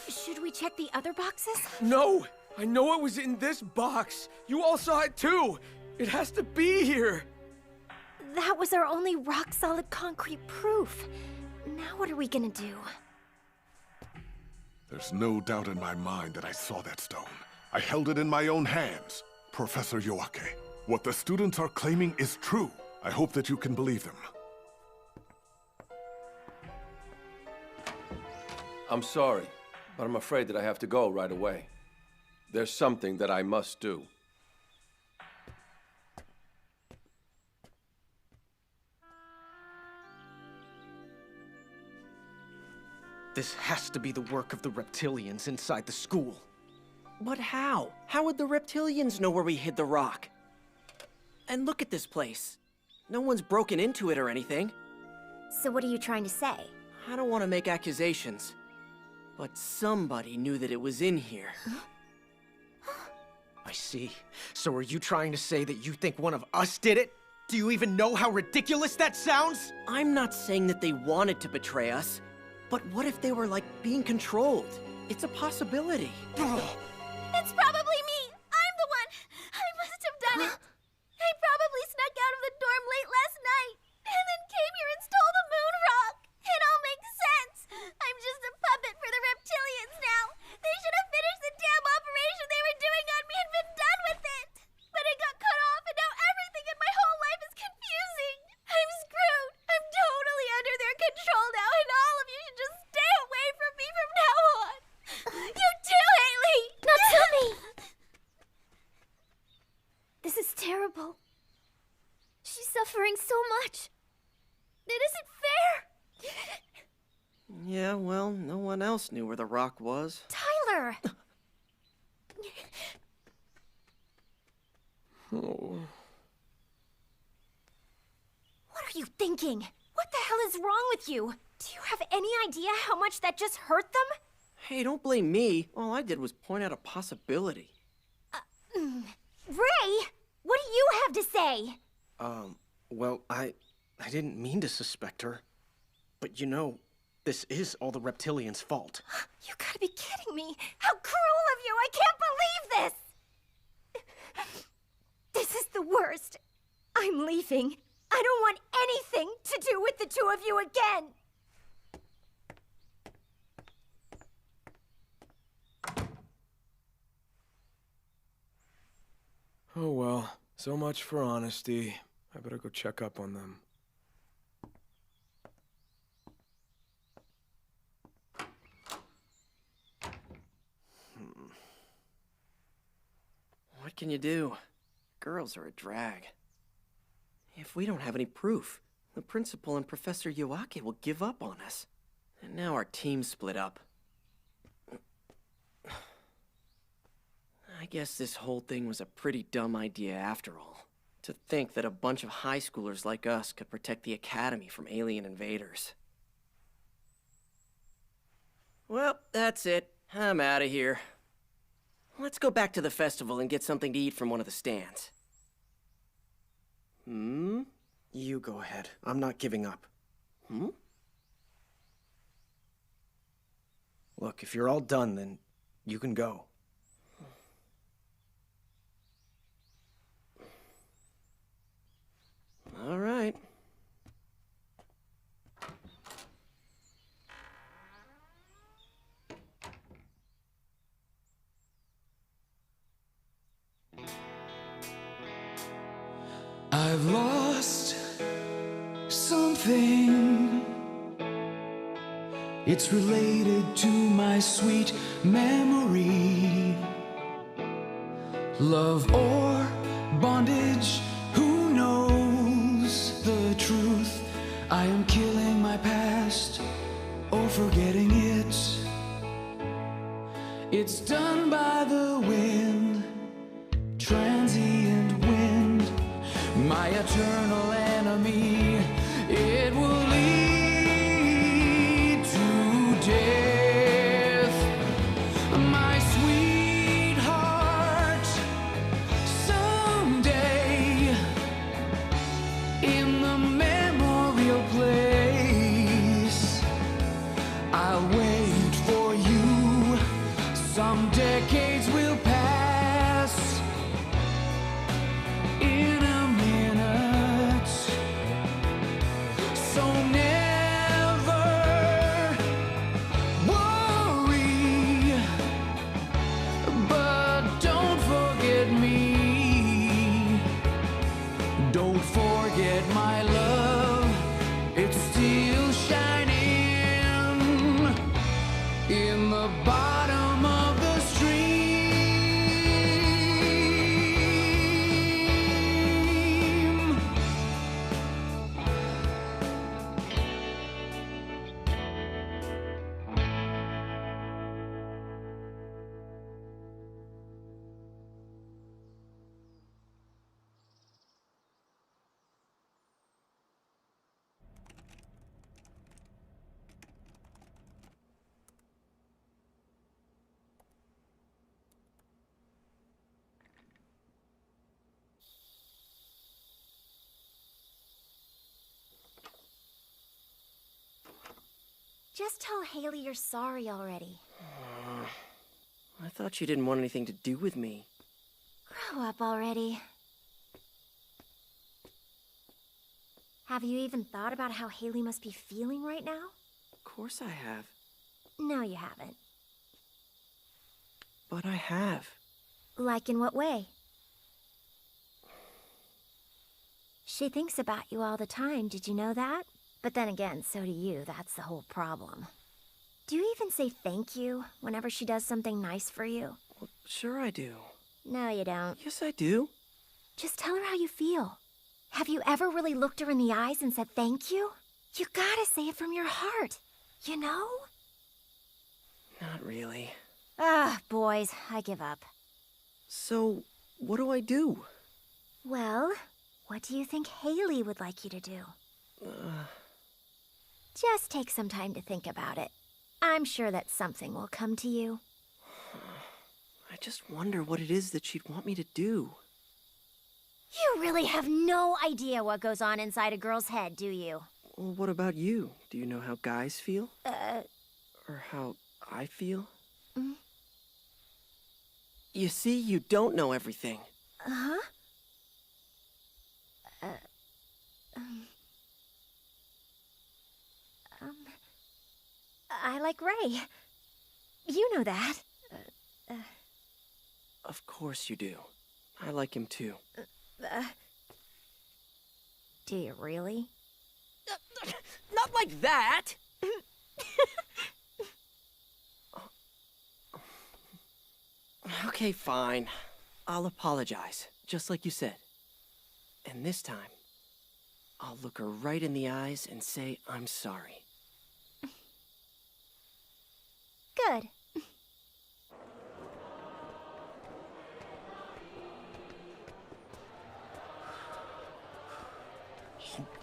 Should we check the other boxes? No! I know it was in this box! You all saw it too! It has to be here! That was our only rock-solid concrete proof. Now what are we gonna do? There's no doubt in my mind that I saw that stone. I held it in my own hands. Professor Yoake, what the students are claiming is true. I hope that you can believe them. I'm sorry, but I'm afraid that I have to go right away. There's something that I must do. This has to be the work of the reptilians inside the school. But how? How would the reptilians know where we hid the rock? And look at this place. No one's broken into it or anything. So what are you trying to say? I don't want to make accusations, but somebody knew that it was in here. I see. So are you trying to say that you think one of us did it? Do you even know how ridiculous that sounds? I'm not saying that they wanted to betray us, but what if they were, like, being controlled? It's a possibility. It's probably me! I'm the one! I must have done it! I probably snuck out of the dorm late last night, and then came here and stole the moon rock! It all makes sense! I'm just a puppet for the reptilians now! They should have finished the damn operation they were doing on me and been done with it! But it got cut off, and now everything in my whole life is confusing! I'm screwed! I'm totally under their control now, and all of you should just stay away from me from now on! You too, Haley! Natsumi! This is terrible. She's suffering so much. It isn't fair! Yeah, well, no one else knew where the rock was. Tyler! Oh. What are you thinking? What the hell is wrong with you? Do you have any idea how much that just hurt them? Hey, don't blame me. All I did was point out a possibility. Ray! What do you have to say? Well, I didn't mean to suspect her. But you know, this is all the reptilians' fault. You gotta be kidding me! How cruel of you! I can't believe this! This is the worst. I'm leaving. I don't want anything to do with the two of you again! Oh well, so much for honesty. I better go check up on them. What can you do? Girls are a drag. If we don't have any proof, the principal and Professor Yoake will give up on us. And now our team's split up. I guess this whole thing was a pretty dumb idea after all. To think that a bunch of high schoolers like us could protect the academy from alien invaders. Well, that's it. I'm out of here. Let's go back to the festival and get something to eat from one of the stands. You go ahead. I'm not giving up. Look, if you're all done, then you can go. All right. I've lost something. It's related to my sweet memory. Love or bondage. Who knows the truth? I am killing my past or forgetting it. It's done by the wind, transient wind, my eternal enemy. It will lead to death. My sweetheart, someday in the memorial place, I'll wait for you. Some decades will pass in a minute, so never worry, but don't forget me. Don't forget my love, it's still shining in the bottom of the stream. Just tell Haley you're sorry already. I thought you didn't want anything to do with me. Grow up already. Have you even thought about how Haley must be feeling right now? Of course I have. No, you haven't. But I have. Like in what way? She thinks about you all the time, did you know that? But then again, so do you, that's the whole problem. Do you even say thank you whenever she does something nice for you? Well, sure I do. No, you don't. Yes, I do. Just tell her how you feel. Have you ever really looked her in the eyes and said thank you? You gotta say it from your heart, you know? Not really. Ah, boys, I give up. So, what do I do? Well, what do you think Haley would like you to do? Just take some time to think about it. I'm sure that something will come to you. I just wonder what it is that she'd want me to do. You really have no idea what goes on inside a girl's head, do you? Well, what about you? Do you know how guys feel? Or how I feel? Mm? You see, you don't know everything. Uh-huh. I like Ray. You know that. Of course you do. I like him too. Do you really? Not like that! Okay, fine. I'll apologize, just like you said. And this time, I'll look her right in the eyes and say I'm sorry. Good.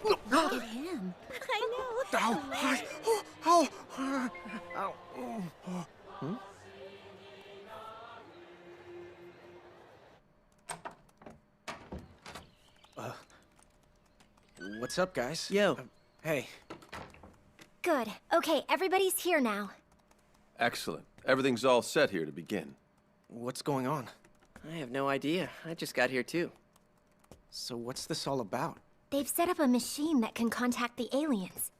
Look at him. I know. Ow! Ow! Hmm? What's up, guys? Yo. Hey. Good. Okay, everybody's here now. Excellent. Everything's all set here to begin. What's going on? I have no idea. I just got here too. So what's this all about? They've set up a machine that can contact the aliens.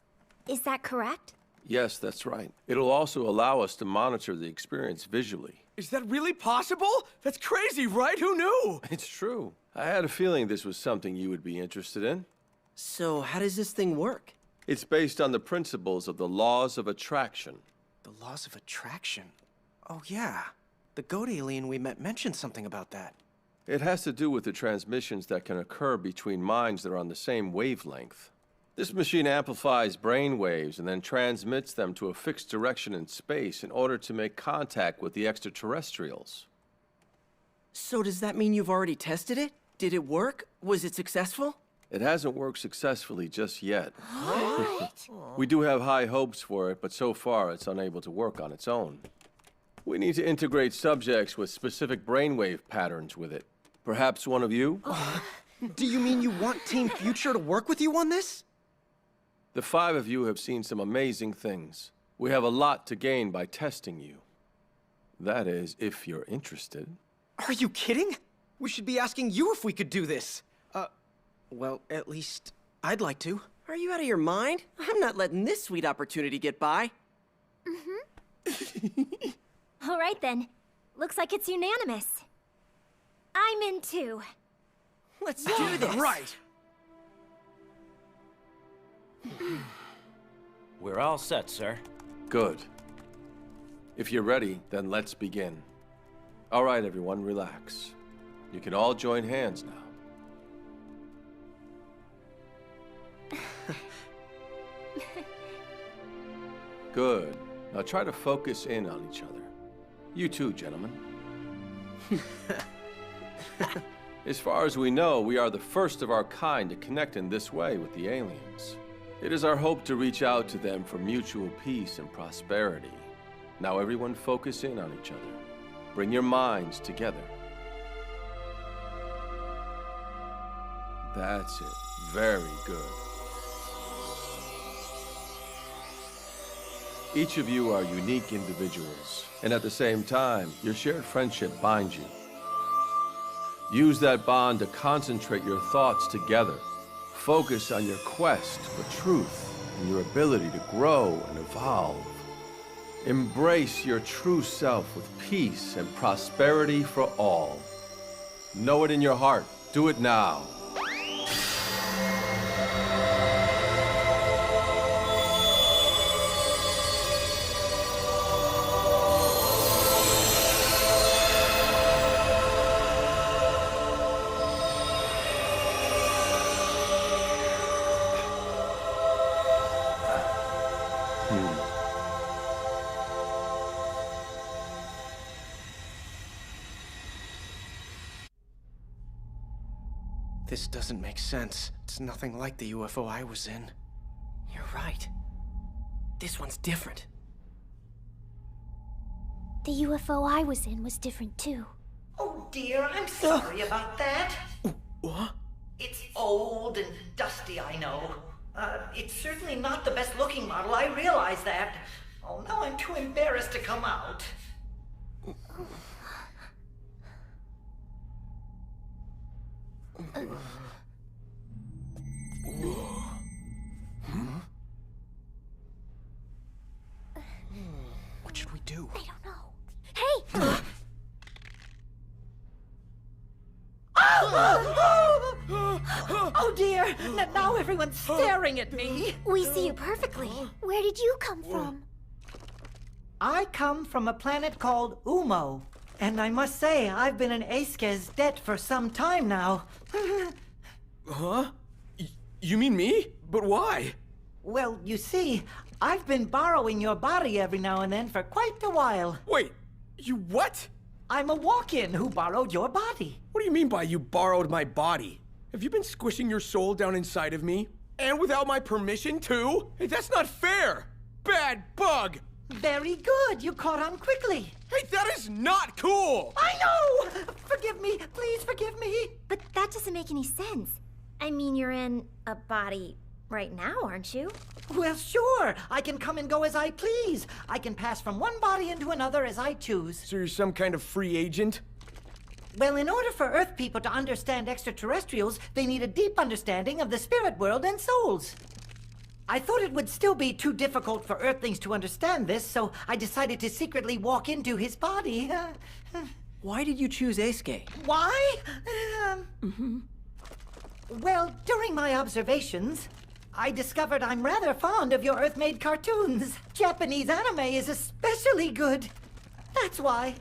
Is that correct? Yes, that's right. It'll also allow us to monitor the experience visually. Is that really possible? That's crazy, right? Who knew? It's true. I had a feeling this was something you would be interested in. So, how does this thing work? It's based on the principles of the laws of attraction. The laws of attraction? Oh, yeah. The goat alien we met mentioned something about that. It has to do with the transmissions that can occur between minds that are on the same wavelength. This machine amplifies brain waves and then transmits them to a fixed direction in space in order to make contact with the extraterrestrials. So does that mean you've already tested it? Did it work? Was it successful? It hasn't worked successfully just yet. We do have high hopes for it, but so far it's unable to work on its own. We need to integrate subjects with specific brainwave patterns with it. Perhaps one of you? Do you mean you want Team Future to work with you on this? The 5 of you have seen some amazing things. We have a lot to gain by testing you. That is, if you're interested. Are you kidding? We should be asking you if we could do this. Well, at least I'd like to. Are you out of your mind? I'm not letting this sweet opportunity get by. All right then. Looks like it's unanimous. I'm in too. Let's do this. Right. We're all set, sir. Good. If you're ready, then let's begin. All right, everyone, relax. You can all join hands now. Good. Now try to focus in on each other. You too, gentlemen. As far as we know, we are the first of our kind to connect in this way with the aliens. It is our hope to reach out to them for mutual peace and prosperity. Now everyone focus in on each other. Bring your minds together. That's it. Very good. Each of you are unique individuals, and at the same time, your shared friendship binds you. Use that bond to concentrate your thoughts together. Focus on your quest for truth and your ability to grow and evolve. Embrace your true self with peace and prosperity for all. Know it in your heart. Do it now. This doesn't make sense. It's nothing like the UFO I was in. You're right. This one's different. The UFO I was in was different too. Oh dear, I'm sorry about that. What? It's old and dusty, I know. It's certainly not the best looking model, I realize that. Oh, now I'm too embarrassed to come out. What should we do? I don't know. Hey! Oh dear! Now everyone's staring at me. We see you perfectly. Where did you come from? I come from a planet called Umo. And I must say, I've been in Eiske's debt for some time now. Huh? You mean me? But why? Well, you see, I've been borrowing your body every now and then for quite a while. Wait, you what? I'm a walk-in who borrowed your body. What do you mean by you borrowed my body? Have you been squishing your soul down inside of me? And without my permission, too? Hey, that's not fair! Bad bug! Very good, you caught on quickly. Hey, that is not cool! I know! Forgive me, please forgive me. But that doesn't make any sense. I mean, you're in a body right now, aren't you? Well, sure. I can come and go as I please. I can pass from one body into another as I choose. So you're some kind of free agent? Well, in order for Earth people to understand extraterrestrials, they need a deep understanding of the spirit world and souls. I thought it would still be too difficult for Earthlings to understand this, so I decided to secretly walk into his body. Why did you choose Eisuke? Why? Well, during my observations, I discovered I'm rather fond of your Earth-made cartoons. Japanese anime is especially good. That's why.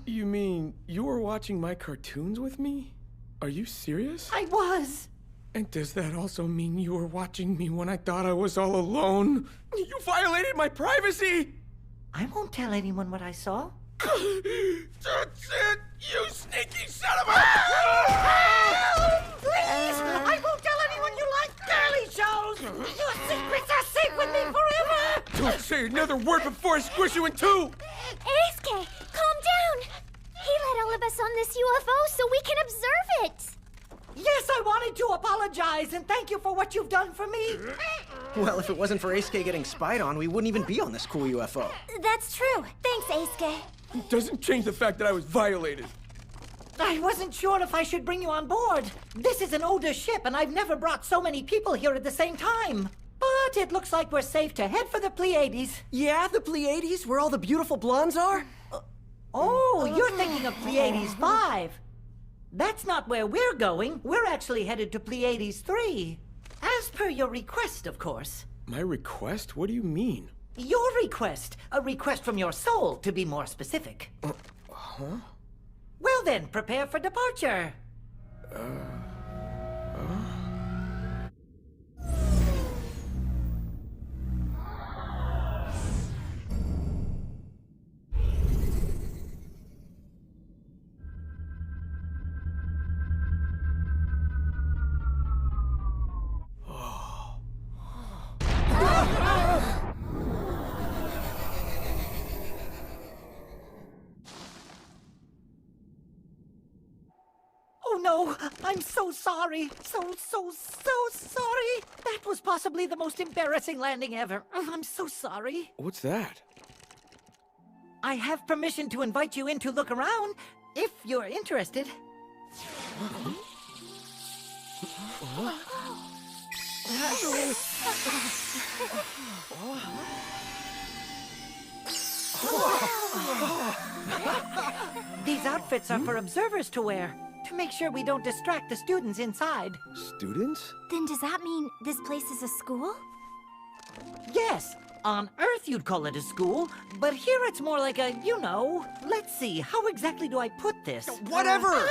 You mean you were watching my cartoons with me? Are you serious? I was! And does that also mean you were watching me when I thought I was all alone? You violated my privacy! I won't tell anyone what I saw. That's it! You sneaky son of a... Help! Please! I won't tell anyone you like girly shows! Your secrets are safe with me forever! Don't say another word before I squish you in two! Eisuke, calm down! He let all of us on this UFO so we can observe it! Yes, I wanted to apologize and thank you for what you've done for me. Well, if it wasn't for Eisuke getting spied on, we wouldn't even be on this cool UFO. That's true. Thanks, Eisuke. It doesn't change the fact that I was violated. I wasn't sure if I should bring you on board. This is an older ship, and I've never brought so many people here at the same time. But it looks like we're safe to head for the Pleiades. Yeah, the Pleiades, where all the beautiful blondes are? Oh, you're thinking of Pleiades 5. That's not where we're going. We're actually headed to Pleiades 3. As per your request, of course. My request? What do you mean? Your request. A request from your soul, to be more specific. Huh? Well then, prepare for departure. Oh no, I'm so sorry. So sorry. That was possibly the most embarrassing landing ever. I'm so sorry. What's that? I have permission to invite you in to look around, if you're interested. These outfits are for observers to wear, to make sure we don't distract the students inside. Students? Then does that mean this place is a school? Yes, on Earth you'd call it a school, but here it's more like a, let's see, how exactly do I put this? Whatever!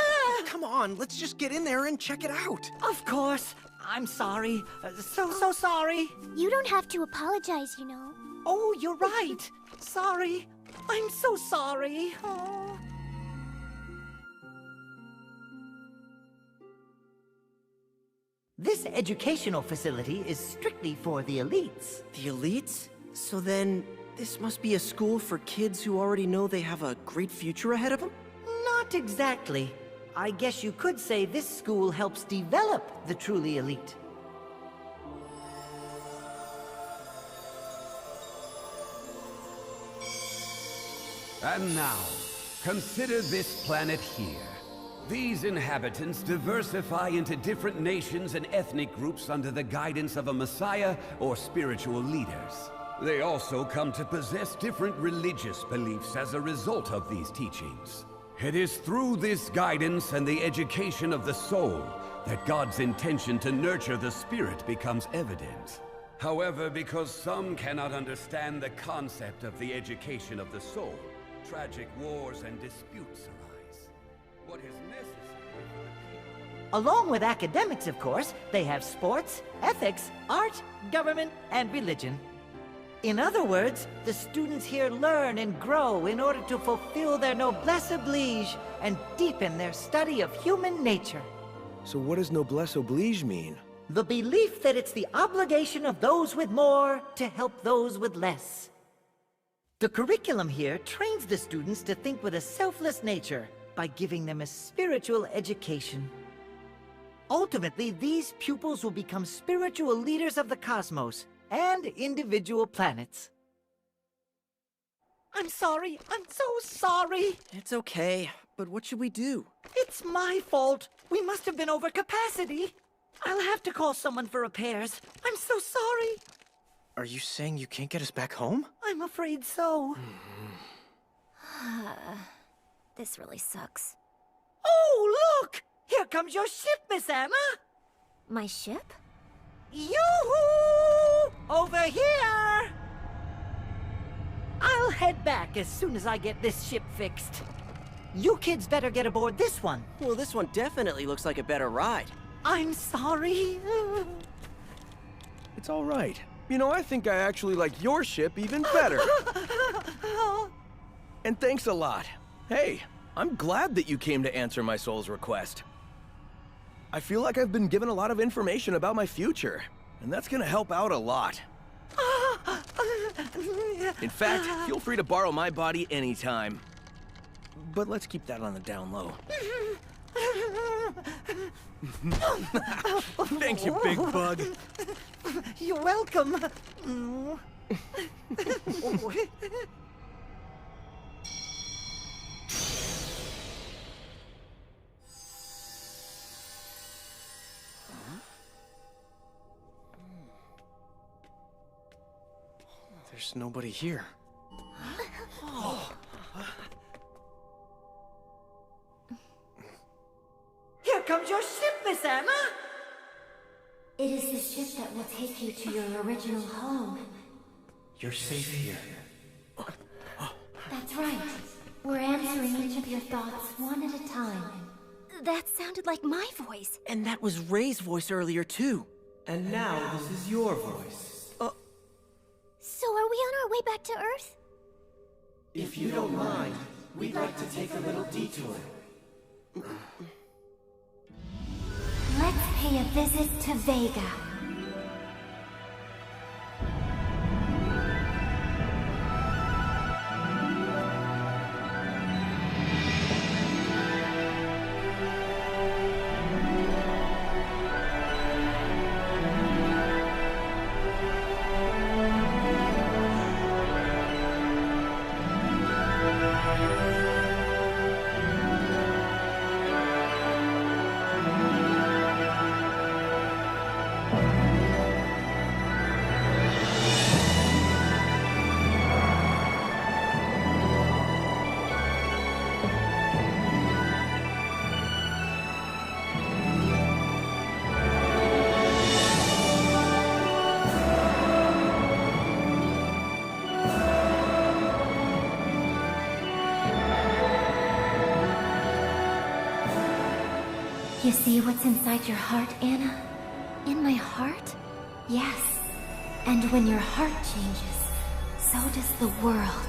Come on, let's just get in there and check it out. Of course. I'm sorry. So sorry. You don't have to apologize, you know. Oh, you're right. Sorry. I'm so sorry. Oh. This educational facility is strictly for the elites. The elites? So then, this must be a school for kids who already know they have a great future ahead of them? Not exactly. I guess you could say this school helps develop the truly elite. And now, consider this planet here. These inhabitants diversify into different nations and ethnic groups under the guidance of a messiah or spiritual leaders. They also come to possess different religious beliefs as a result of these teachings. It is through this guidance and the education of the soul that God's intention to nurture the spirit becomes evident. However, because some cannot understand the concept of the education of the soul, tragic wars and disputes arise. What is necessary for the people... Along with academics, of course, they have sports, ethics, art, government, and religion. In other words, the students here learn and grow in order to fulfill their noblesse oblige and deepen their study of human nature. So what does noblesse oblige mean? The belief that it's the obligation of those with more to help those with less. The curriculum here trains the students to think with a selfless nature by giving them a spiritual education. Ultimately, these pupils will become spiritual leaders of the cosmos and individual planets. I'm sorry. I'm so sorry. It's okay, but what should we do? It's my fault. We must have been over capacity. I'll have to call someone for repairs. I'm so sorry. Are you saying you can't get us back home? I'm afraid so. This really sucks. Oh, look! Here comes your ship, Miss Anna! My ship? Yoo-hoo! Over here! I'll head back as soon as I get this ship fixed. You kids better get aboard this one. Well, this one definitely looks like a better ride. I'm sorry. It's all right. You know, I think I actually like your ship even better. And thanks a lot. Hey, I'm glad that you came to answer my soul's request. I feel like I've been given a lot of information about my future, and that's gonna help out a lot. In fact, feel free to borrow my body anytime. But let's keep that on the down low. Thank you, big bug. You're welcome. There's nobody here. Here comes your ship, Miss Anna. It is the ship that will take you to your original home. You're safe here. That's right. We're answering each of your thoughts one at a time. That sounded like my voice. And that was Ray's voice earlier, too. And now this is your voice. So are we on our way back to Earth? If you don't mind, we'd like to take a little detour. Let's pay a visit to Vega. You see what's inside your heart, Anna? In my heart? Yes. And when your heart changes, so does the world.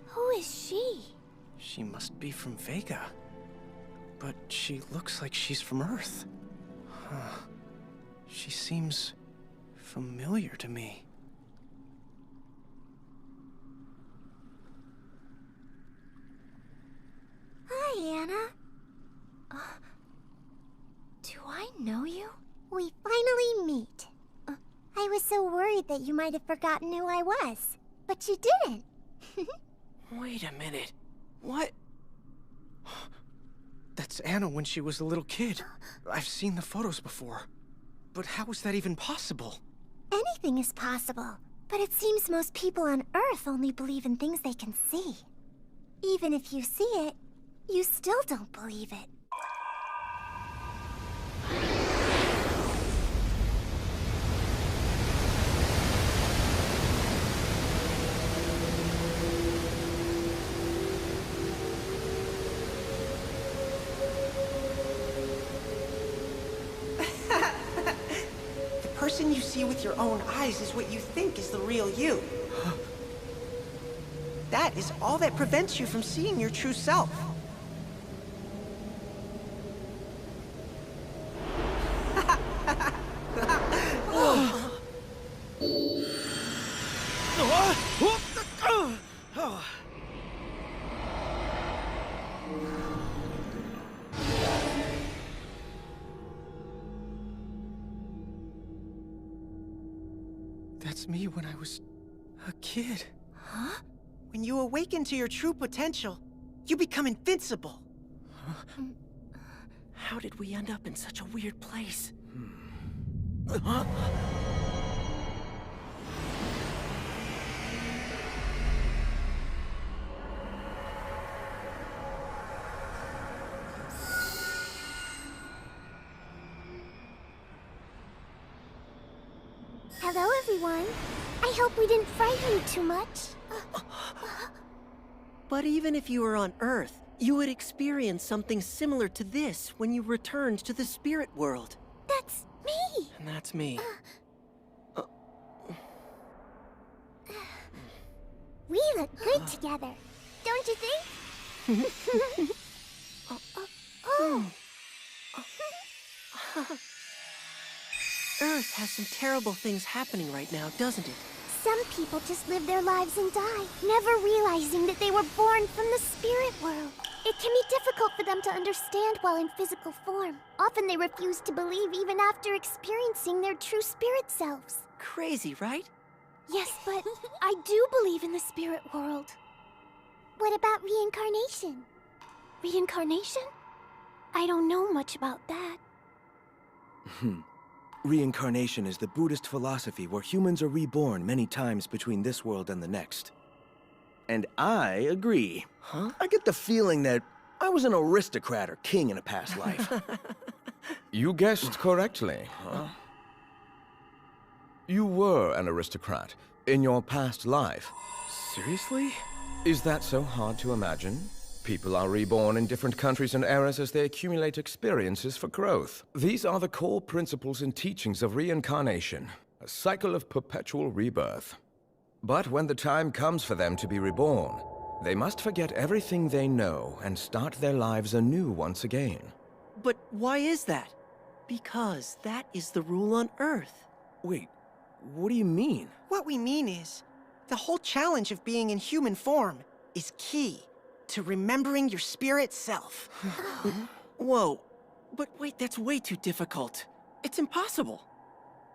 Who is she? She must be from Vega. But she looks like she's from Earth. Huh. She seems familiar to me. Hi, Anna. Do I know you? We finally meet. I was so worried that you might have forgotten who I was, but you didn't. Wait a minute. What? That's Anna when she was a little kid. I've seen the photos before. But how is that even possible? Anything is possible, but it seems most people on Earth only believe in things they can see. Even if you see it, you still don't believe it. The person you see with your own eyes is what you think is the real you. That is all that prevents you from seeing your true self. That's me when I was a kid. Huh? When you awaken to your true potential, you become invincible. Huh? How did we end up in such a weird place? Huh? Hello, everyone. I hope we didn't frighten you too much. But even if you were on Earth, you would experience something similar to this when you returned to the spirit world. That's me! And that's me. We look good together, don't you think? Earth has some terrible things happening right now, doesn't it? Some people just live their lives and die, never realizing that they were born from the spirit world. It can be difficult for them to understand while in physical form. Often they refuse to believe even after experiencing their true spirit selves. Crazy, right? Yes, but I do believe in the spirit world. What about reincarnation? Reincarnation? I don't know much about that. Reincarnation is the Buddhist philosophy where humans are reborn many times between this world and the next. And I agree. Huh? I get the feeling that I was an aristocrat or king in a past life. You guessed correctly, huh? You were an aristocrat in your past life. Seriously? Is that so hard to imagine? People are reborn in different countries and eras as they accumulate experiences for growth. These are the core principles and teachings of reincarnation, a cycle of perpetual rebirth. But when the time comes for them to be reborn, they must forget everything they know and start their lives anew once again. But why is that? Because that is the rule on Earth. Wait, what do you mean? What we mean is, the whole challenge of being in human form is key to remembering your spirit self. Whoa, but wait, that's way too difficult. It's impossible.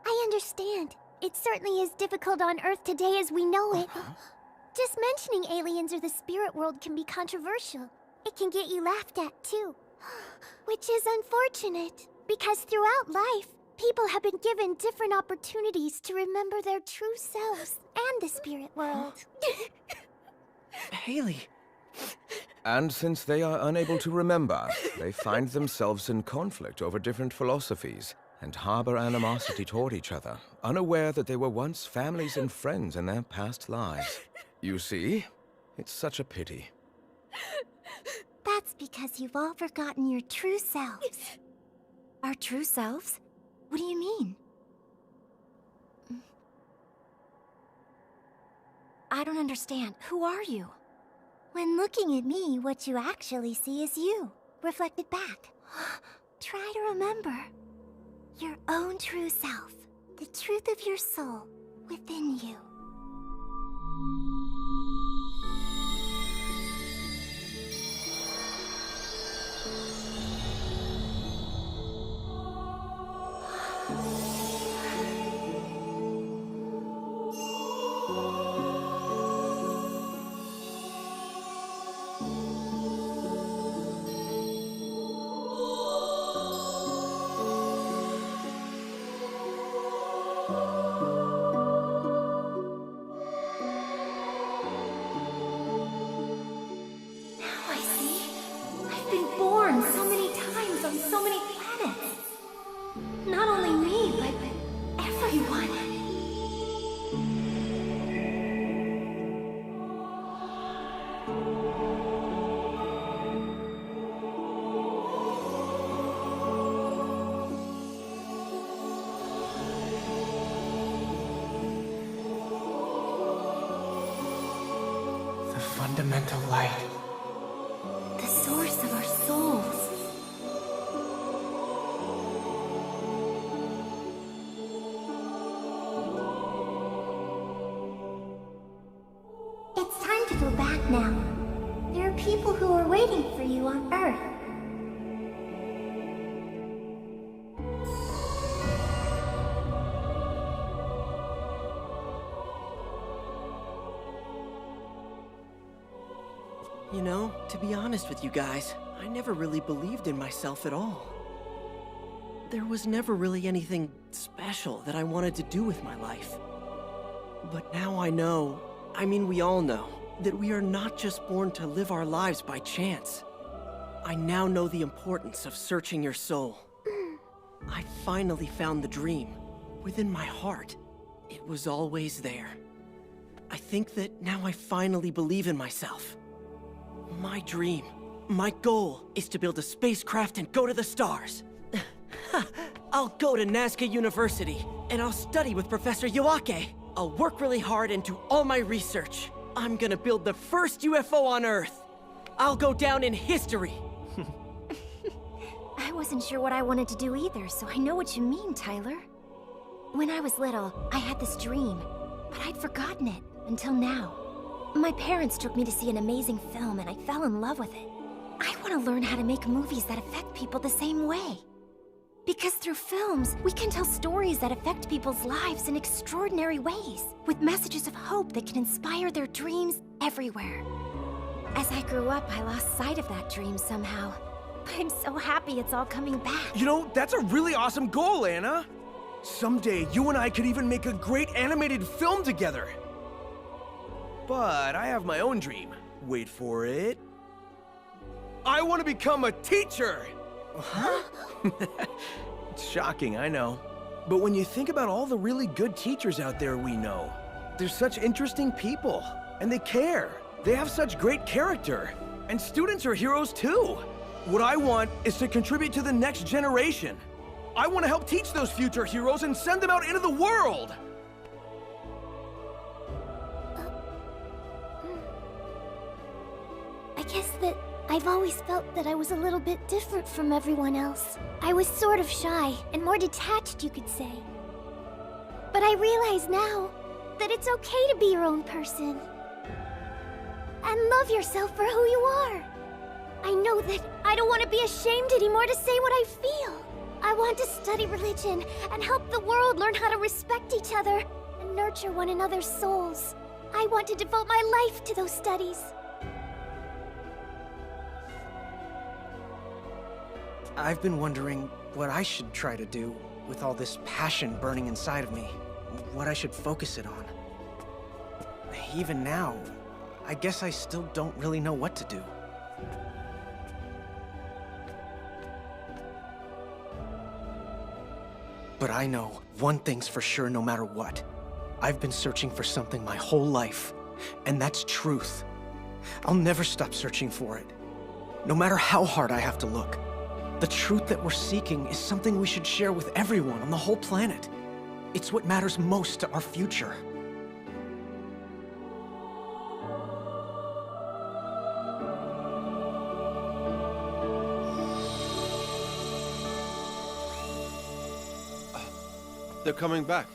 I understand. It certainly is difficult on Earth today as we know it. Just mentioning aliens or the spirit world can be controversial. It can get you laughed at, too. Which is unfortunate, because throughout life, people have been given different opportunities to remember their true selves and the spirit world. Haley. And since they are unable to remember, they find themselves in conflict over different philosophies and harbor animosity toward each other, unaware that they were once families and friends in their past lives. You see? It's such a pity. That's because you've all forgotten your true selves. Our true selves? What do you mean? I don't understand. Who are you? When looking at me, what you actually see is you, reflected back. Try to remember your own true self, the truth of your soul within you. Fundamental light. The source of our souls. It's time to go back now. There are people who are waiting for you on Earth. You know, to be honest with you guys, I never really believed in myself at all. There was never really anything special that I wanted to do with my life. But now I know, I mean we all know, that we are not just born to live our lives by chance. I now know the importance of searching your soul. I finally found the dream within my heart. It was always there. I think that now I finally believe in myself. My dream, my goal, is to build a spacecraft and go to the stars. I'll go to Nazca University, and I'll study with Professor Yoake. I'll work really hard and do all my research. I'm gonna build the first UFO on Earth. I'll go down in history. I wasn't sure what I wanted to do either, so I know what you mean, Tyler. When I was little, I had this dream, but I'd forgotten it until now. My parents took me to see an amazing film, and I fell in love with it. I want to learn how to make movies that affect people the same way. Because through films, we can tell stories that affect people's lives in extraordinary ways, with messages of hope that can inspire their dreams everywhere. As I grew up, I lost sight of that dream somehow. But I'm so happy it's all coming back. You know, that's a really awesome goal, Anna. Someday, you and I could even make a great animated film together. But I have my own dream. Wait for it. I want to become a teacher! Huh? It's shocking, I know. But when you think about all the really good teachers out there we know, they're such interesting people, and they care. They have such great character, and students are heroes too. What I want is to contribute to the next generation. I want to help teach those future heroes and send them out into the world! I guess that I've always felt that I was a little bit different from everyone else. I was sort of shy and more detached, you could say. But I realize now that it's okay to be your own person. And love yourself for who you are. I know that I don't want to be ashamed anymore to say what I feel. I want to study religion and help the world learn how to respect each other and nurture one another's souls. I want to devote my life to those studies. I've been wondering what I should try to do with all this passion burning inside of me. What I should focus it on. Even now, I guess I still don't really know what to do. But I know one thing's for sure no matter what. I've been searching for something my whole life, and that's truth. I'll never stop searching for it, no matter how hard I have to look. The truth that we're seeking is something we should share with everyone on the whole planet. It's what matters most to our future. They're coming back.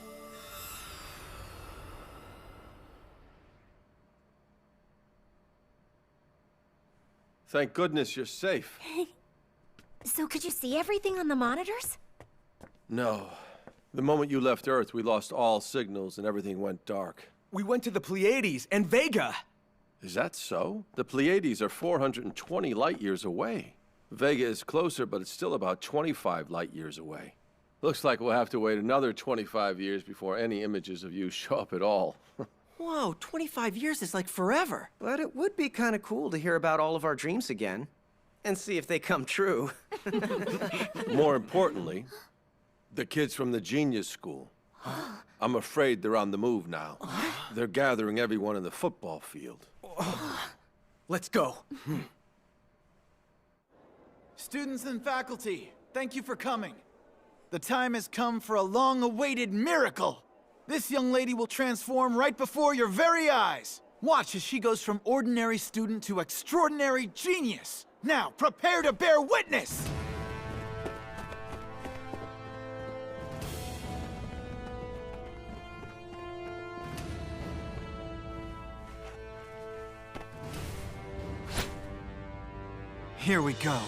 Thank goodness you're safe. So could you see everything on the monitors? No. The moment you left Earth, we lost all signals and everything went dark. We went to the Pleiades and Vega. Is that so? The Pleiades are 420 light years away. Vega is closer, but it's still about 25 light years away. Looks like we'll have to wait another 25 years before any images of you show up at all. Whoa, 25 years is like forever. But it would be kind of cool to hear about all of our dreams again. And see if they come true. More importantly, the kids from the Genius School. I'm afraid they're on the move now. They're gathering everyone in the football field. Let's go. Students and faculty, thank you for coming. The time has come for a long-awaited miracle. This young lady will transform right before your very eyes. Watch as she goes from ordinary student to extraordinary genius. Now, prepare to bear witness! Here we go.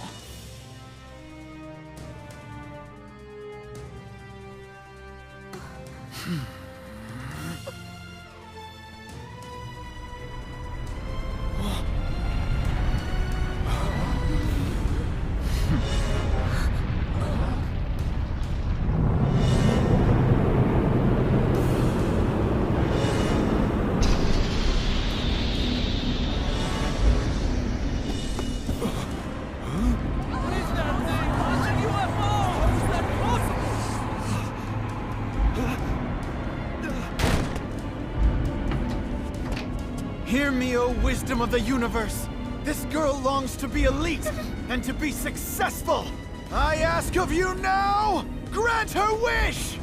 O wisdom of the universe, this girl longs to be elite and to be successful. I ask of you now, grant her wish!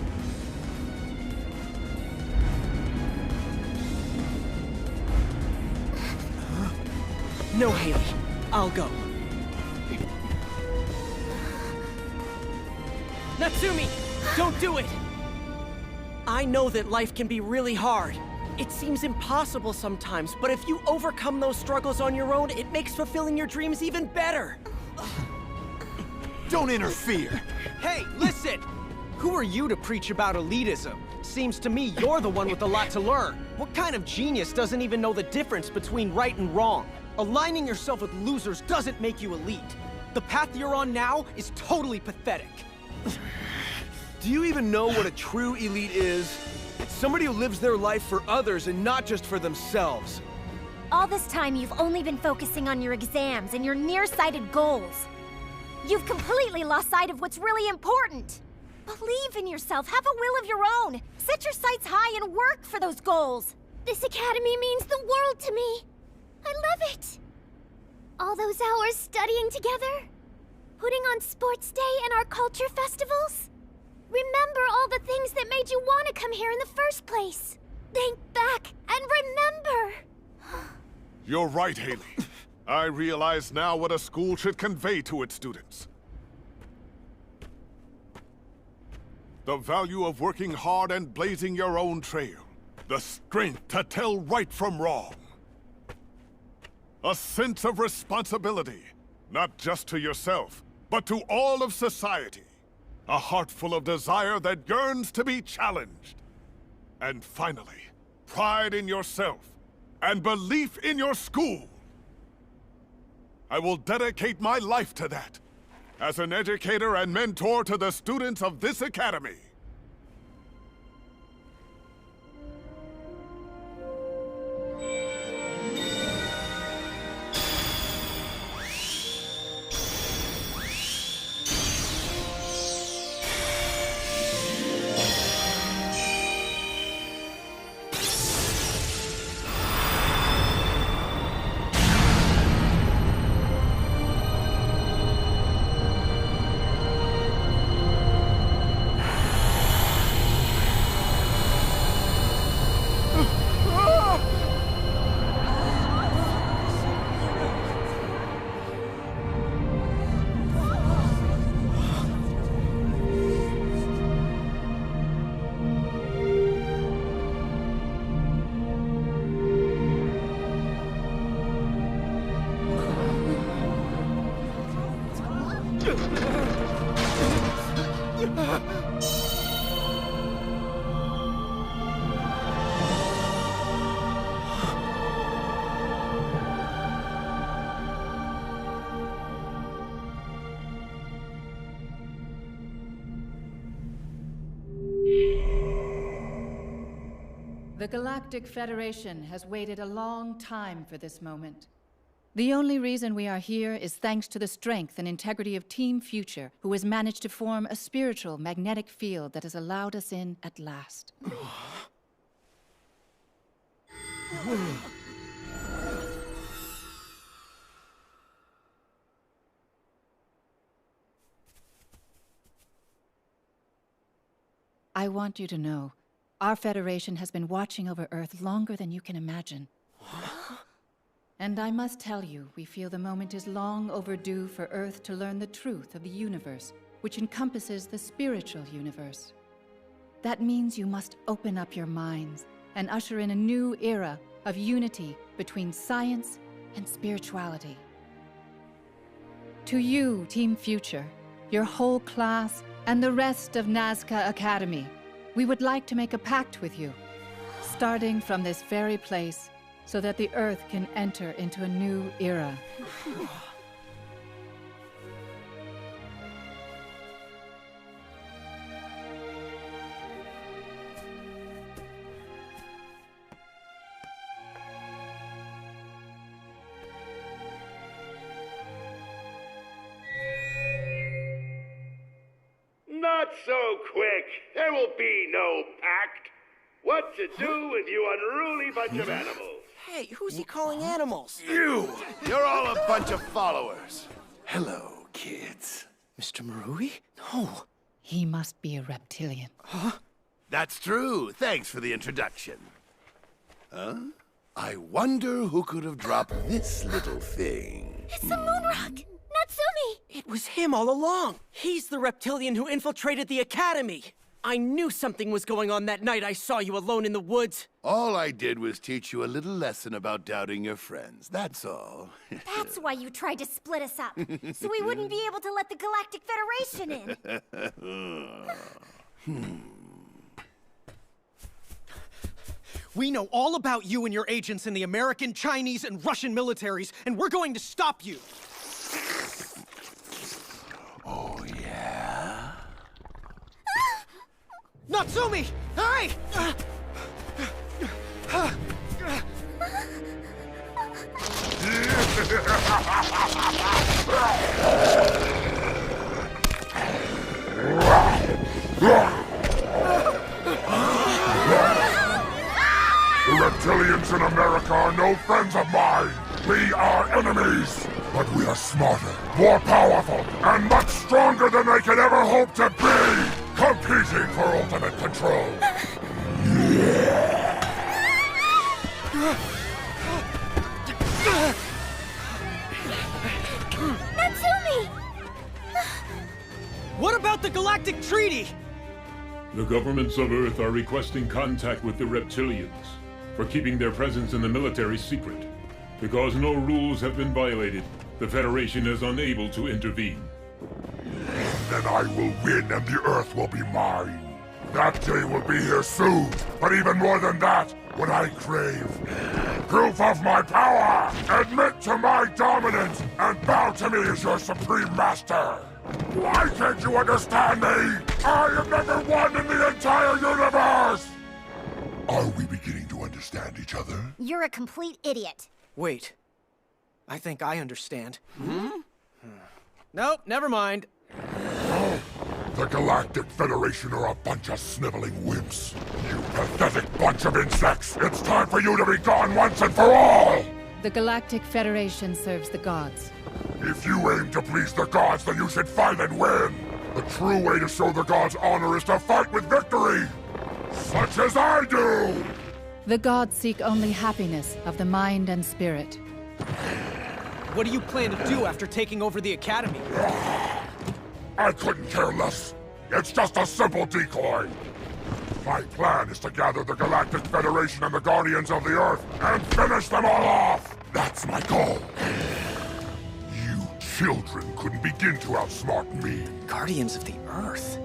No, Haley. I'll go. Natsumi! Don't do it! I know that life can be really hard. It seems impossible sometimes, but if you overcome those struggles on your own, it makes fulfilling your dreams even better. Don't interfere! Hey, listen! Who are you to preach about elitism? Seems to me you're the one with a lot to learn. What kind of genius doesn't even know the difference between right and wrong? Aligning yourself with losers doesn't make you elite. The path you're on now is totally pathetic. Do you even know what a true elite is? It's somebody who lives their life for others and not just for themselves. All this time, you've only been focusing on your exams and your nearsighted goals. You've completely lost sight of what's really important. Believe in yourself, have a will of your own. Set your sights high and work for those goals. This academy means the world to me. I love it. All those hours studying together, putting on sports day and our culture festivals. Remember all the things that made you want to come here in the first place. Think back and remember. You're right, Haley. I realize now what a school should convey to its students. The value of working hard and blazing your own trail. The strength to tell right from wrong. A sense of responsibility, not just to yourself, but to all of society. A heart full of desire that yearns to be challenged. And finally, pride in yourself and belief in your school. I will dedicate my life to that, as an educator and mentor to the students of this academy. The Galactic Federation has waited a long time for this moment. The only reason we are here is thanks to the strength and integrity of Team Future, who has managed to form a spiritual magnetic field that has allowed us in at last. I want you to know, our Federation has been watching over Earth longer than you can imagine. And I must tell you, we feel the moment is long overdue for Earth to learn the truth of the universe, which encompasses the spiritual universe. That means you must open up your minds and usher in a new era of unity between science and spirituality. To you, Team Future, your whole class, and the rest of Nazca Academy, we would like to make a pact with you, starting from this very place, so that the Earth can enter into a new era. Not so quick. There will be no pact. What to do with you unruly bunch of animals? Hey, who's he calling animals? You! You're all a bunch of followers. Hello, kids. Mr. Marui? No. He must be a reptilian. Huh? That's true. Thanks for the introduction. Huh? I wonder who could have dropped this little thing. It's the moon rock! Natsumi! It was him all along. He's the reptilian who infiltrated the academy. I knew something was going on that night I saw you alone in the woods. All I did was teach you a little lesson about doubting your friends. That's all. That's why you tried to split us up, so we wouldn't be able to let the Galactic Federation in. We know all about you and your agents in the American, Chinese, and Russian militaries, and we're going to stop you. Oh, yeah? Natsumi! Hey! The reptilians in America are no friends of mine. We are enemies. But we are smarter, more powerful, and much stronger than they could ever hope to be. Competing for ultimate control. Natsumi! What about the Galactic Treaty? The governments of Earth are requesting contact with the reptilians for keeping their presence in the military secret. Because no rules have been violated, the Federation is unable to intervene. Then I will win and the Earth will be mine. That day will be here soon. But even more than that, when I crave proof of my power, admit to my dominance, and bow to me as your supreme master. Why can't you understand me? I am #1 in the entire universe! Are we beginning to understand each other? You're a complete idiot. Wait. I think I understand. Nope, never mind. The Galactic Federation are a bunch of sniveling wimps. You pathetic bunch of insects! It's time for you to be gone once and for all! The Galactic Federation serves the gods. If you aim to please the gods, then you should fight and win! The true way to show the gods honor is to fight with victory! Such as I do! The gods seek only happiness of the mind and spirit. What do you plan to do after taking over the academy? I couldn't care less. It's just a simple decoy. My plan is to gather the Galactic Federation and the Guardians of the Earth and finish them all off! That's my goal. You children couldn't begin to outsmart me. Guardians of the Earth?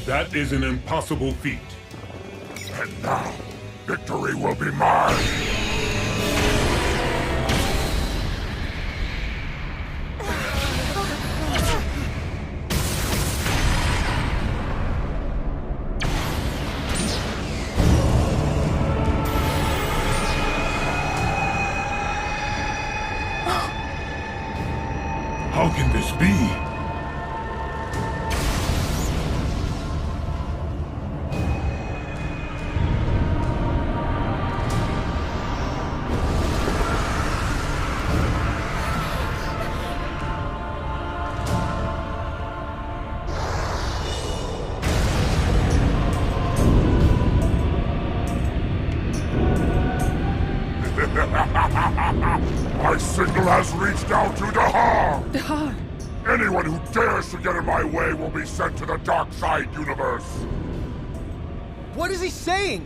That is an impossible feat. And now, victory will be mine! How can this be? My signal has reached out to Dahar! Dahar! Anyone who dares to get in my way will be sent to the dark side universe! What is he saying?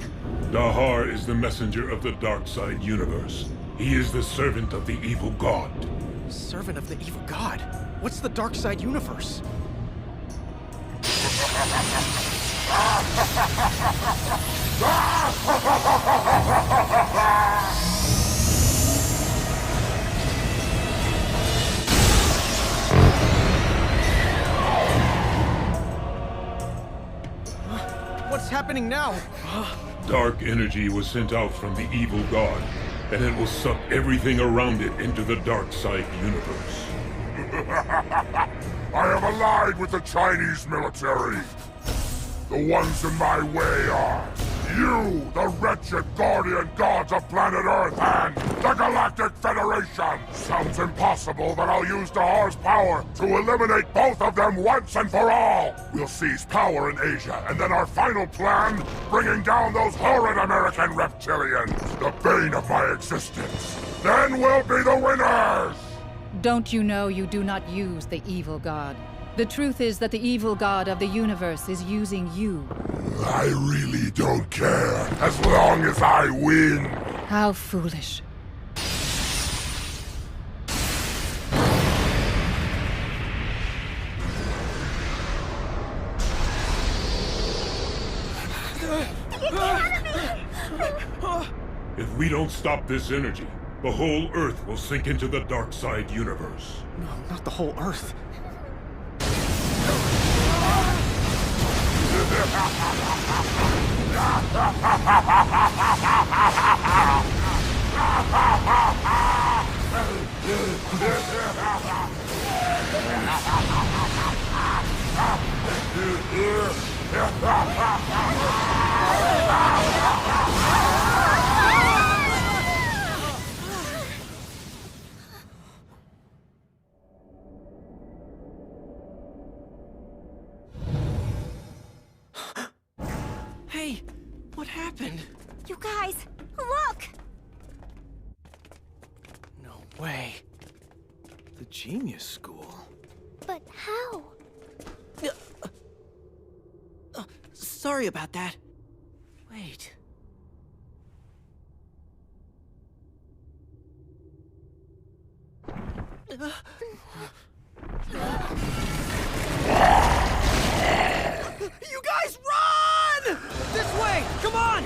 Dahar is the messenger of the dark side universe. He is the servant of the evil god. Servant of the evil god? What's the dark side universe? What's happening now? Dark energy was sent out from the evil god, and it will suck everything around it into the dark side universe. I am allied with the Chinese military. The ones in my way are You, the wretched guardian gods of planet Earth and the Galactic Federation! Sounds impossible, but I'll use Dahar's power to eliminate both of them once and for all! We'll seize power in Asia, and then our final plan, bringing down those horrid American reptilians, the bane of my existence. Then we'll be the winners! Don't you know you do not use the evil god? The truth is that the evil god of the universe is using you. I really don't care, as long as I win. How foolish. If we don't stop this energy, the whole Earth will sink into the dark side universe. No, not the whole Earth. Hey, what happened? You guys, look! No way. The Genius School. But how? Sorry about that. Wait. You guys run! This way! Come on!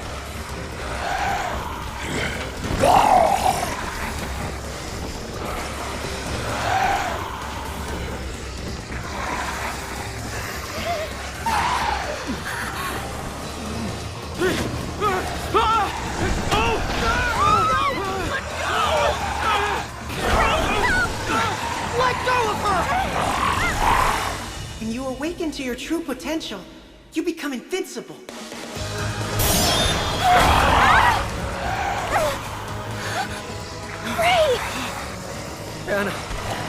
When you awaken to your true potential, you become invincible. Great! Anna,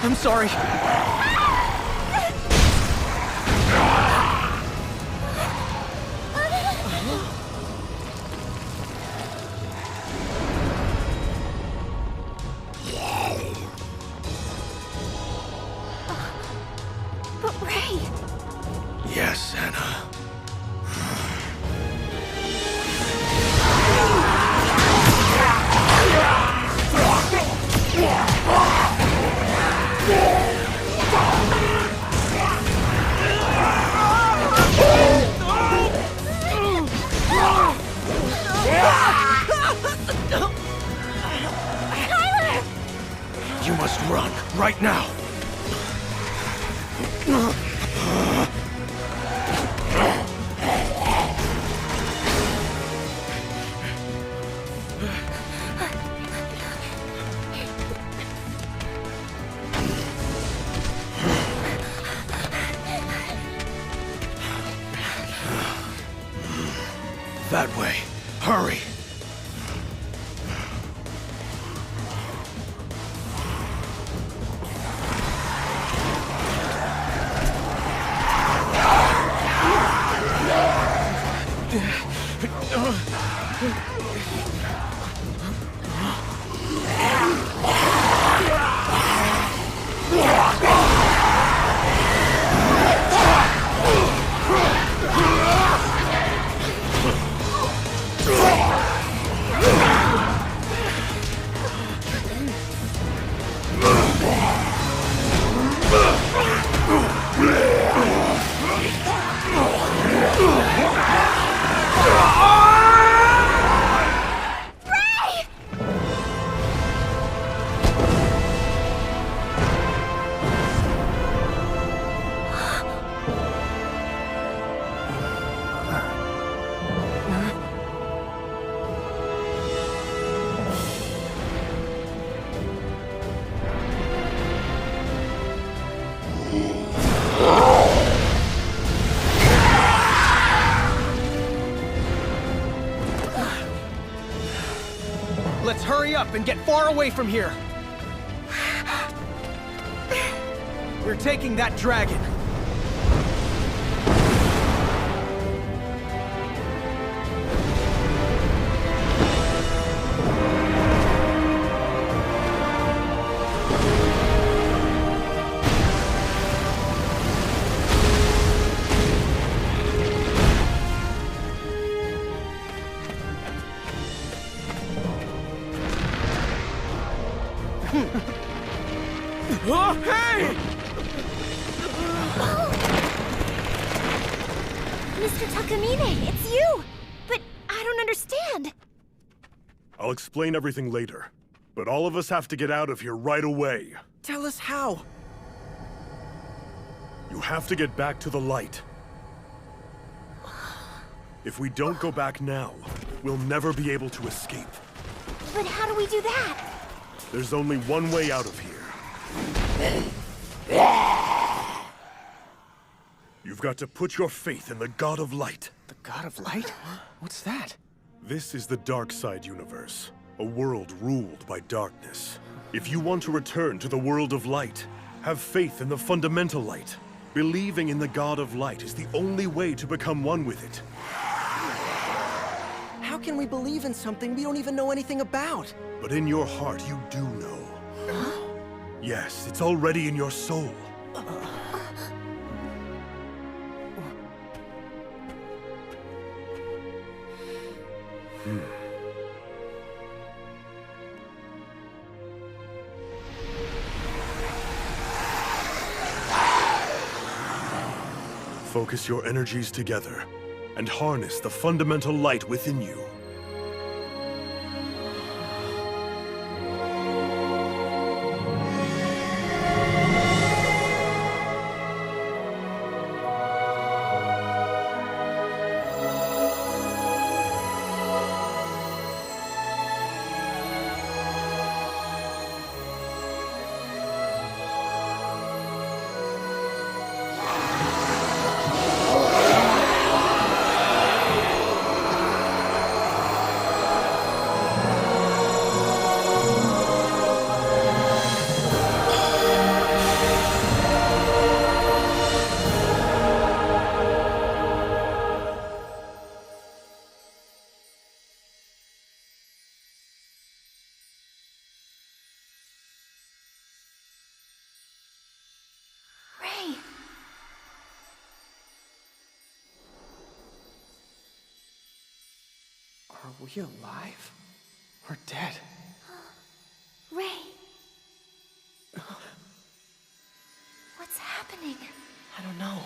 I'm sorry. But Ray! Yes, Anna. You must run, right now. That way. Hurry. up and get far away from here. We're taking that dragon. Oh, hey! Mr. Takamine, it's you! But I don't understand. I'll explain everything later, but all of us have to get out of here right away. Tell us how. You have to get back to the light. If we don't go back now, we'll never be able to escape. But how do we do that? There's only one way out of here. You've got to put your faith in the God of Light. The God of Light? What's that? This is the dark side universe, a world ruled by darkness. If you want to return to the world of light, have faith in the fundamental light. Believing in the God of Light is the only way to become one with it. How can we believe in something we don't even know anything about? But in your heart, you do know. Huh? Yes, it's already in your soul. Focus your energies together and harness the fundamental light within you. Are we alive? Or dead? Ray. What's happening? I don't know.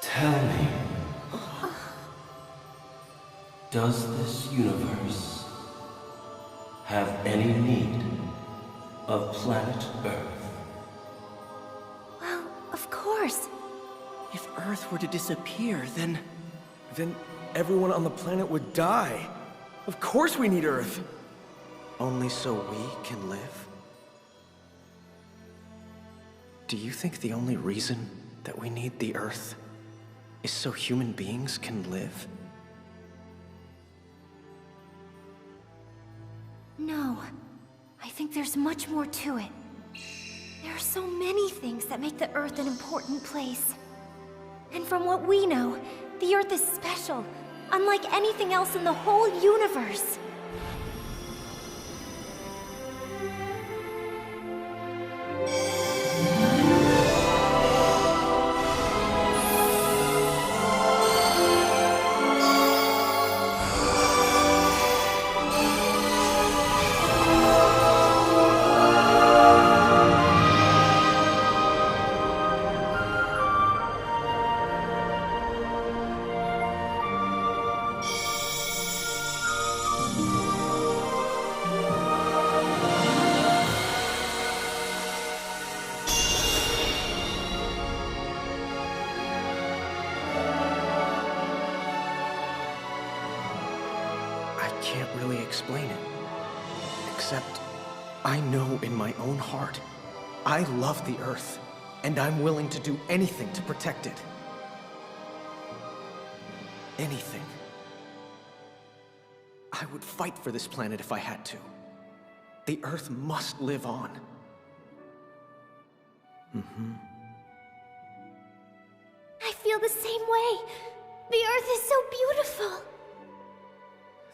Tell me, does this universe have any need of planet Earth? Well, of course. If Earth were to disappear, then everyone on the planet would die. Of course we need Earth. Only so we can live? Do you think the only reason that we need the Earth is so human beings can live? No. I think there's much more to it. There are so many things that make the Earth an important place. And from what we know, the Earth is special, unlike anything else in the whole universe. Except, I know in my own heart, I love the Earth, and I'm willing to do anything to protect it. Anything. I would fight for this planet if I had to. The Earth must live on. I feel the same way. The Earth is so beautiful.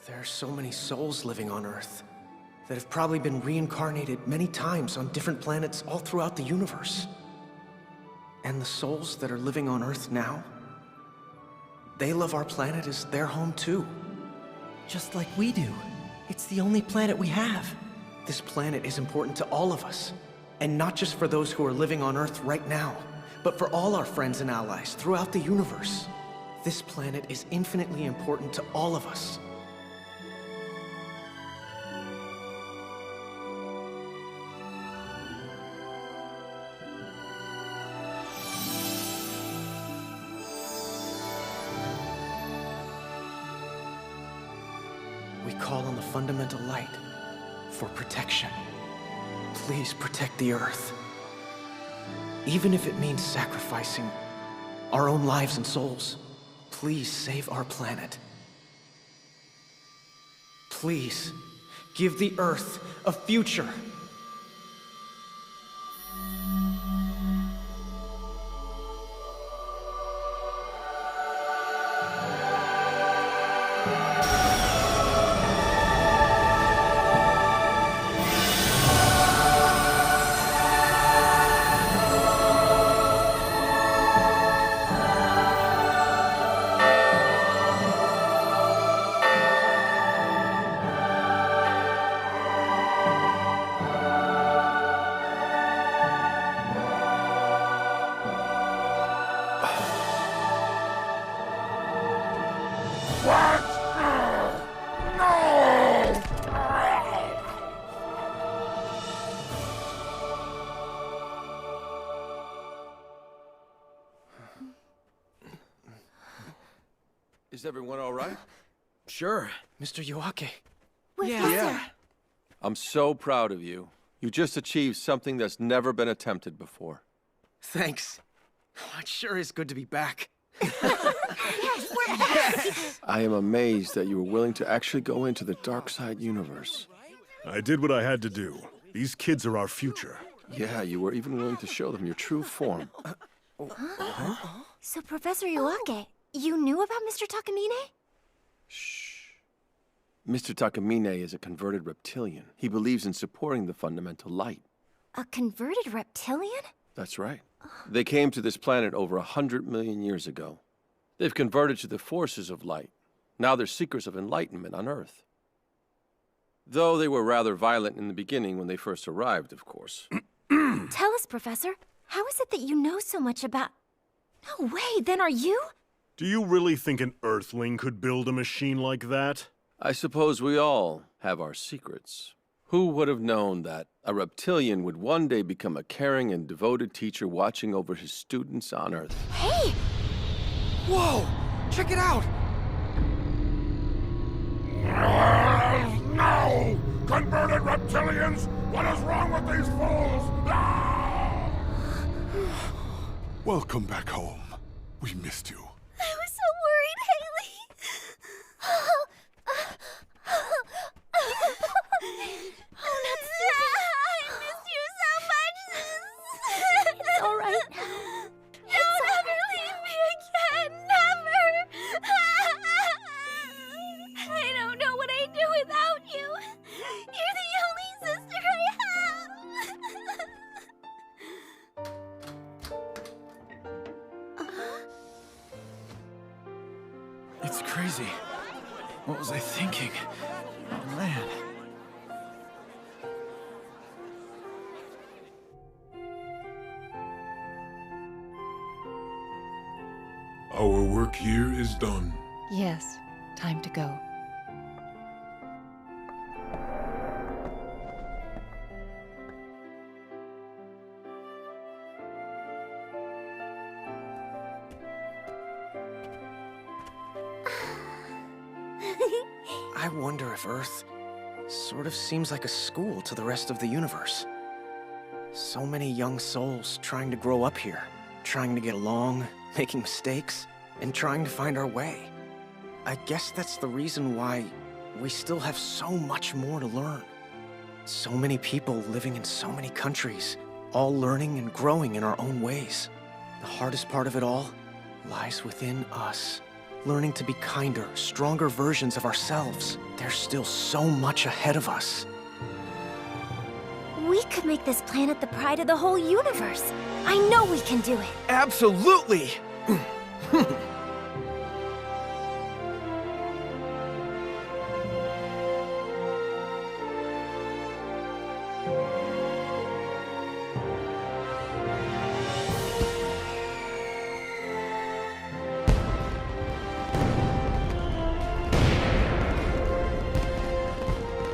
There are so many souls living on Earth that have probably been reincarnated many times on different planets all throughout the universe. And the souls that are living on Earth now, they love our planet as their home too. Just like we do. It's the only planet we have. This planet is important to all of us. And not just for those who are living on Earth right now, but for all our friends and allies throughout the universe. This planet is infinitely important to all of us. We call on the fundamental light for protection. Please protect the Earth. Even if it means sacrificing our own lives and souls, please save our planet. Please give the Earth a future. Is everyone all right? Sure, Mr. Yoake. Yeah. I'm so proud of you. You just achieved something that's never been attempted before. Thanks. It sure is good to be back. I am amazed that you were willing to actually go into the dark side universe. I did what I had to do. These kids are our future. Yeah, you were even willing to show them your true form. So, Professor Iwake, you knew about Mr. Takamine? Mr. Takamine is a converted reptilian. He believes in supporting the fundamental light. A converted reptilian? That's right. They came to this planet over 100 million years ago. They've converted to the forces of light. Now they're seekers of enlightenment on Earth. Though they were rather violent in the beginning when they first arrived, of course. Tell us, Professor, how is it that you know so much about... No way, then are you? Do you really think an Earthling could build a machine like that? I suppose we all have our secrets. Who would have known that a reptilian would one day become a caring and devoted teacher watching over his students on Earth? Hey! Whoa! Check it out! No! Converted reptilians! What is wrong with these fools? Ah! Welcome back home. We missed you. I was so worried, Haley. Oh, Natsumi. I missed you so much. It's all right now. Don't ever leave me again. Never. I don't know what I'd do without you. You're the only sister I have. It's crazy. What was I thinking? Oh, man. Our work here is done. Yes, time to go. I wonder if Earth Sort of seems like a school to the rest of the universe. So many young souls trying to grow up here, trying to get along, making mistakes, and trying to find our way. I guess that's the reason why we still have so much more to learn. So many people living in so many countries, all learning and growing in our own ways. The hardest part of it all lies within us. Learning to be kinder, stronger versions of ourselves. There's still so much ahead of us. We could make this planet the pride of the whole universe. I know we can do it. Absolutely!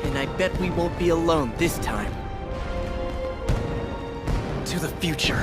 And I bet we won't be alone this time. To the future.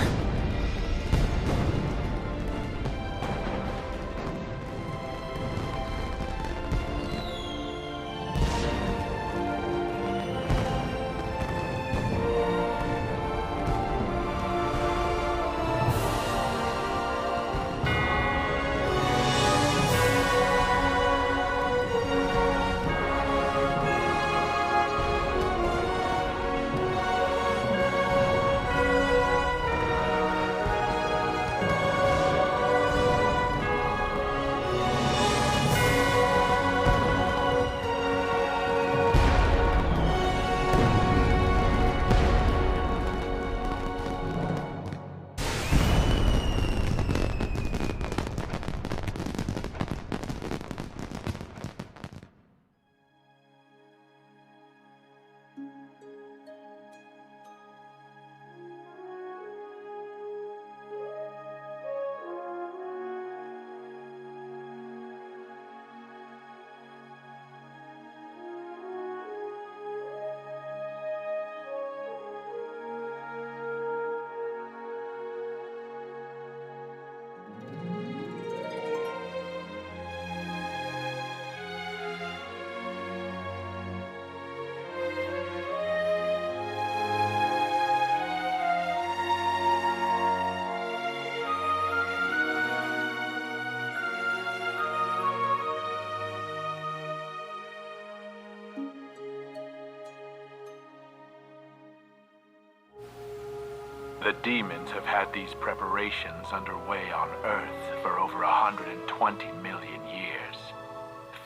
The demons have had these preparations underway on Earth for over 120 million years.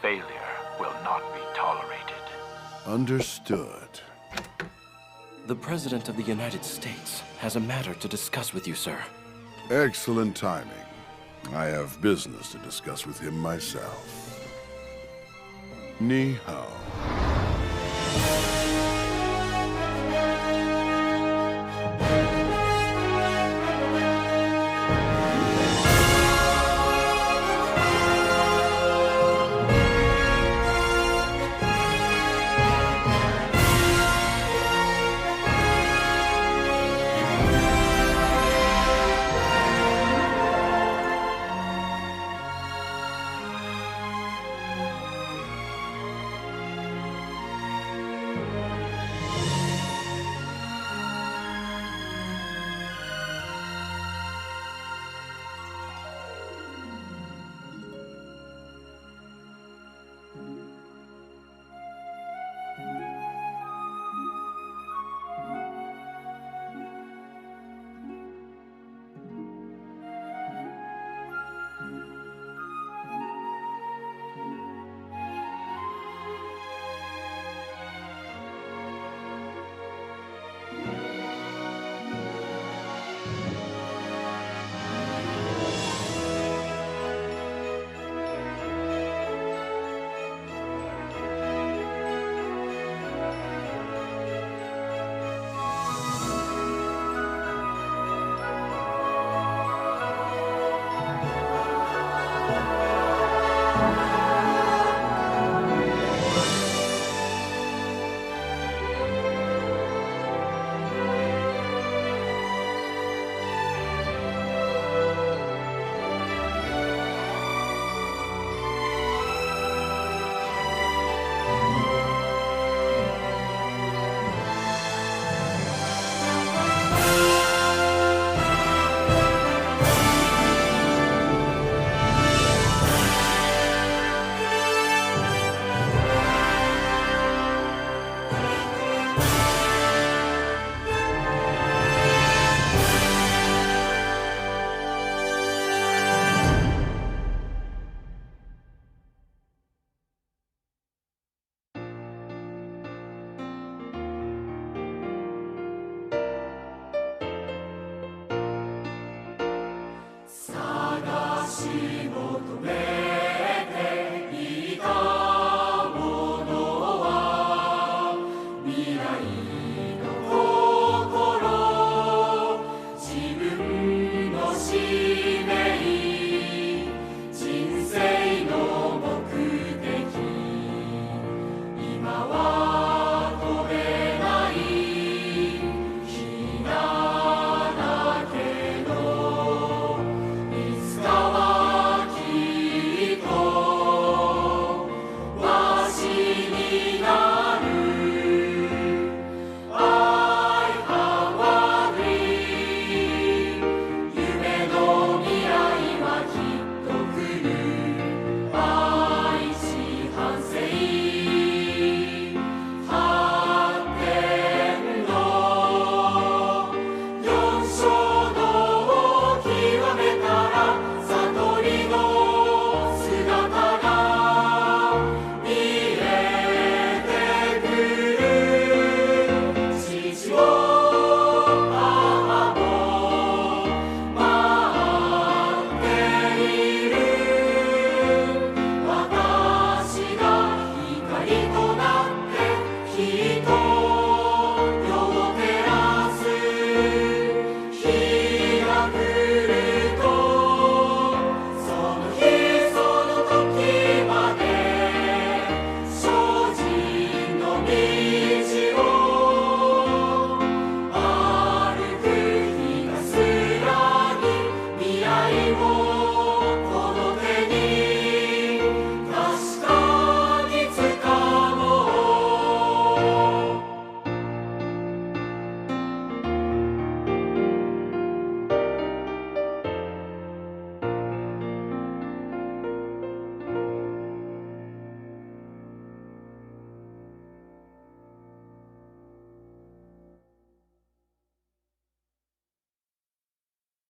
Failure will not be tolerated. Understood. The President of the United States has a matter to discuss with you, sir. Excellent timing. I have business to discuss with him myself. Ni hao.